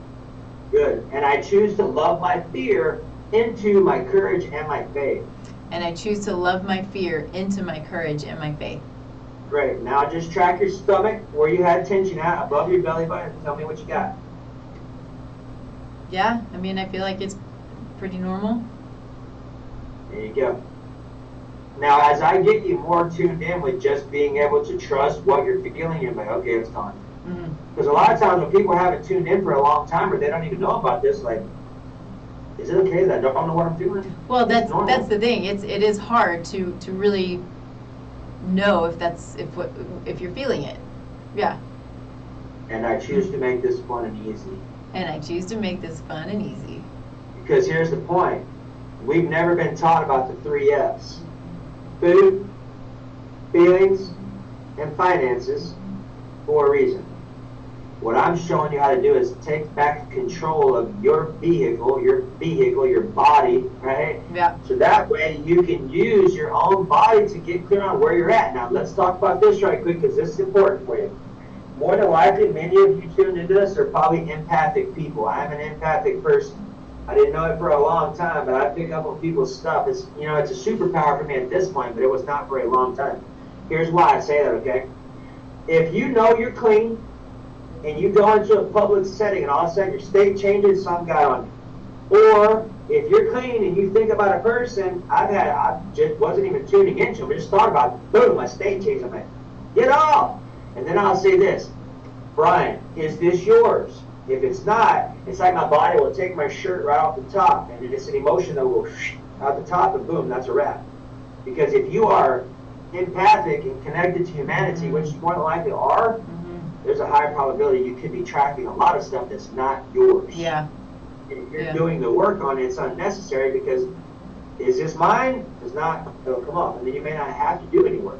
S1: Good. And I choose to love my fear into my courage and my faith.
S2: And I choose to love my fear into my courage and my faith.
S1: Great. Now just track your stomach, where you had tension at, above your belly button, and tell me what you got.
S2: Yeah, I mean, I feel like it's pretty normal.
S1: There you go. Now, as I get you more tuned in with just being able to trust what you're feeling, you're like, okay, it's time. Because a lot of times when people haven't tuned in for a long time or they don't even know about this, like, is it okay that I don't know what I'm feeling?
S2: Well, that's the thing. It is hard to really know if you're feeling it. Yeah.
S1: And I choose to make this fun and easy.
S2: And I choose to make this fun and easy.
S1: Because here's the point. We've never been taught about the 3 F's. Food, feelings, and finances for a reason. What I'm showing you how to do is take back control of your vehicle, your body, right?
S2: Yeah.
S1: So that way you can use your own body to get clear on where you're at. Now let's talk about this right quick because this is important for you. More than likely, many of you tuned into this are probably empathic people. I'm an empathic person. I didn't know it for a long time, but I pick up on people's stuff. It's a superpower for me at this point, but it was not for a long time. Here's why I say that, okay? If you know you're clean, and you go into a public setting and all of a sudden your state changes, some guy on you. Or if you're clean and you think about a person, I just wasn't even tuning into them, I just thought about it, boom, my state changed. I'm like, get off! And then I'll say this, Brian, is this yours? If it's not, it's like my body will take my shirt right off the top, and it's an emotion that will out the top, and boom, that's a wrap. Because if you are empathic and connected to humanity, which you more than likely are, there's a high probability you could be tracking a lot of stuff that's not yours.
S2: Yeah.
S1: If you're doing the work on it, it's unnecessary because is this mine? It's not, it'll come up. And then you may not have to do any work.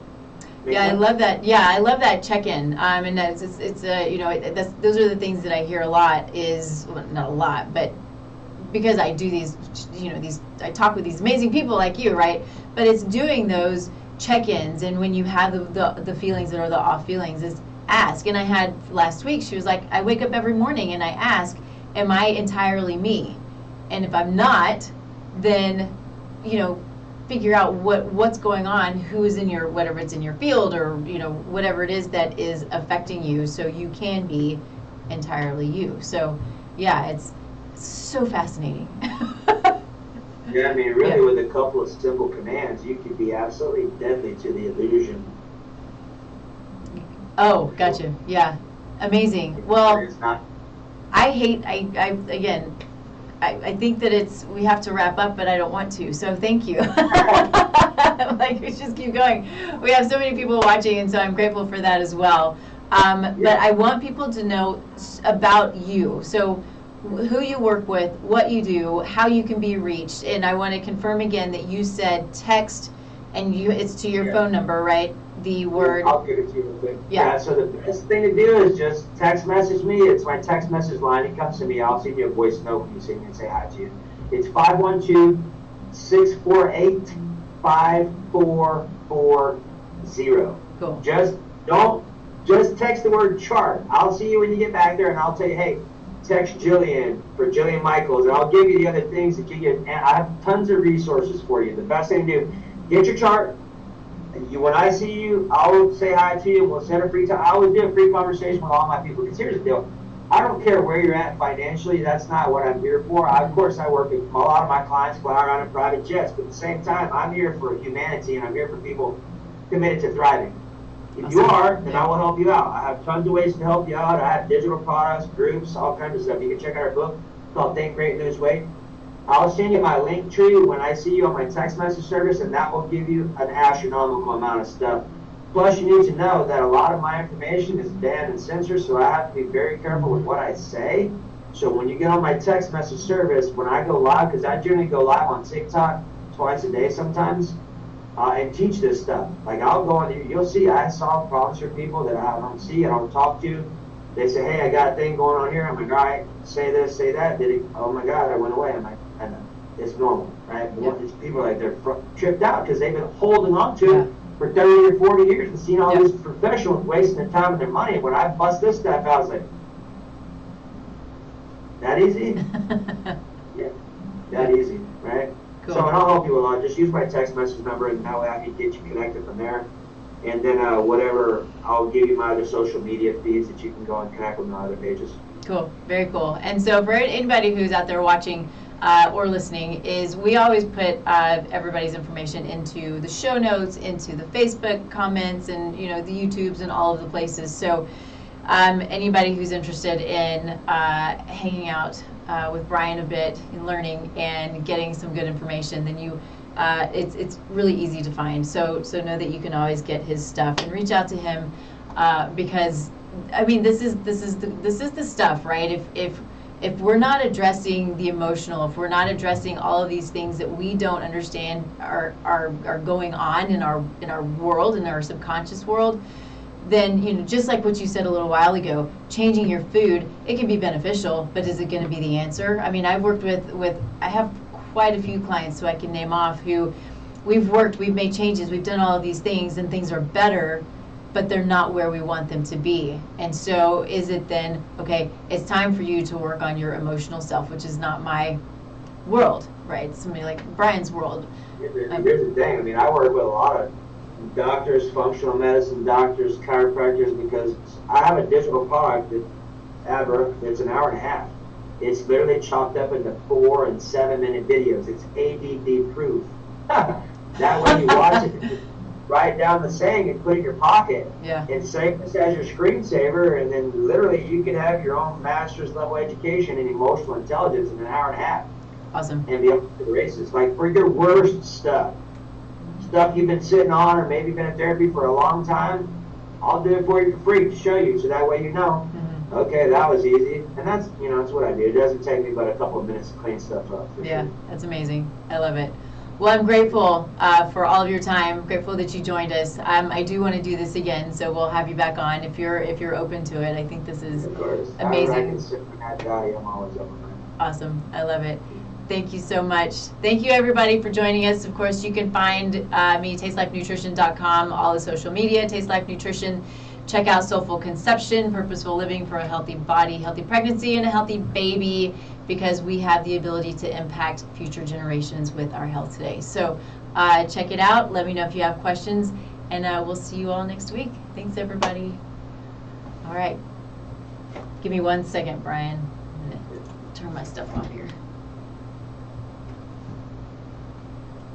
S2: I love that. Yeah, I love that check-in. And those are the things that I hear a lot not a lot, but because I do these, I talk with these amazing people like you, right? But it's doing those check-ins, and when you have the feelings that are the off feelings, is ask. And I had last week, she was like, I wake up every morning and I ask, am I entirely me? And if I'm not, then, figure out what's going on, who is in your, whatever it's in your field, or, whatever it is that is affecting you, so you can be entirely you. So, yeah, it's so fascinating.
S1: Yeah, I mean, really, with a couple of simple commands, you could be absolutely deadly to the illusion.
S2: Oh, gotcha. Yeah. Amazing. Well,
S1: It's not.
S2: I think that we have to wrap up, but I don't want to. So thank you. Like, let's just keep going. We have so many people watching, and so I'm grateful for that as well. But I want people to know about you. So who you work with, what you do, how you can be reached. And I want to confirm again that you said text, and it's to your phone number, right? The word.
S1: I'll give it to you real quick.
S2: Yeah.
S1: So the best thing to do is just text message me. It's my text message line. It comes to me. I'll send you a voice note when you see me and say hi to you. It's 648-5440.
S2: Cool.
S1: Just text the word chart. I'll see you when you get back there, and I'll tell you, hey, text Jillian for Jillian Michaels, and I'll give you the other things that you get. And I have tons of resources for you. The best thing to do, get your chart. When I see you, I'll say hi to you. We'll set a free time. I always do a free conversation with all my people. Because here's the deal. I don't care where you're at financially. That's not what I'm here for. Of course, I work with a lot of my clients fly around in private jets. But at the same time, I'm here for humanity, and I'm here for people committed to thriving. If you are, then I will help you out. I have tons of ways to help you out. I have digital products, groups, all kinds of stuff. You can check out our book called Think Great Lose Weight. I'll send you my link tree when I see you on my text message service, and that will give you an astronomical amount of stuff. Plus, you need to know that a lot of my information is banned and censored, so I have to be very careful with what I say. So when you get on my text message service, when I go live, because I generally go live on TikTok twice a day sometimes, and teach this stuff. Like I'll go on, you'll see I solve problems for people that I don't see, I don't talk to. They say, hey, I got a thing going on here. I'm like, all right, say this, say that. Did it? Oh my God, I went away. I'm like, I know. It's normal, right? Yeah. People are like, they're tripped out because they've been holding on to it for 30 or 40 years and seen all these professionals wasting their time and their money. And when I bust this stuff out, I was like, that easy? Yeah, that easy, right? Cool. So, and I'll help you a lot. Just use my text message number, and that way I can get you connected from there. And then whatever, I'll give you my other social media feeds that you can go and connect with my other pages.
S2: Cool, very cool. And so for anybody who's out there watching or listening, is we always put everybody's information into the show notes, into the Facebook comments, and the YouTubes and all of the places. So anybody who's interested in hanging out with Brian a bit and learning and getting some good information, then it's really easy to find. So know that you can always get his stuff and reach out to him because I mean this is the stuff, right? If we're not addressing the emotional, if we're not addressing all of these things that we don't understand are going on in our world, in our subconscious world, then just like what you said a little while ago, changing your food, it can be beneficial, but is it going to be the answer? I mean, I've worked with I have quite a few clients who I can name off who we've made changes, we've done all of these things, and things are better, but they're not where we want them to be. And so is it then, okay, it's time for you to work on your emotional self, which is not my world, right? It's somebody like Brian's world.
S1: Here's the thing, I mean, I work with a lot of doctors, functional medicine doctors, chiropractors, because I have a digital product that's an hour and a half. It's literally chopped up into 4 and 7 minute videos. It's ADD proof. That way you watch it, write down the saying and put it in your pocket.
S2: Yeah. And
S1: save this as your screensaver, and then literally you can have your own master's level education in emotional intelligence in an hour and a half.
S2: Awesome. And
S1: be able to the races. Like for your worst stuff you've been sitting on, or maybe been in therapy for a long time, I'll do it for you for free to show you, so that way you know. Mm-hmm. Okay, that was easy, and that's that's what I do. It doesn't take me but a couple of minutes to clean stuff up.
S2: Yeah, sure. That's amazing. I love it. Well, I'm grateful for all of your time. Grateful that you joined us. I do want to do this again, so we'll have you back on if you're open to it. I think this is amazing.
S1: I'm always open.
S2: Awesome. I love it. Thank you so much. Thank you, everybody, for joining us. Of course, you can find me, tastelifenutrition.com, all the social media, Taste Life Nutrition. Check out Soulful Conception, Purposeful Living for a Healthy Body, Healthy Pregnancy, and a Healthy Baby, because we have the ability to impact future generations with our health today. So check it out. Let me know if you have questions, and we'll see you all next week. Thanks, everybody. All right. Give me 1 second, Brian. I'm going to turn my stuff off here.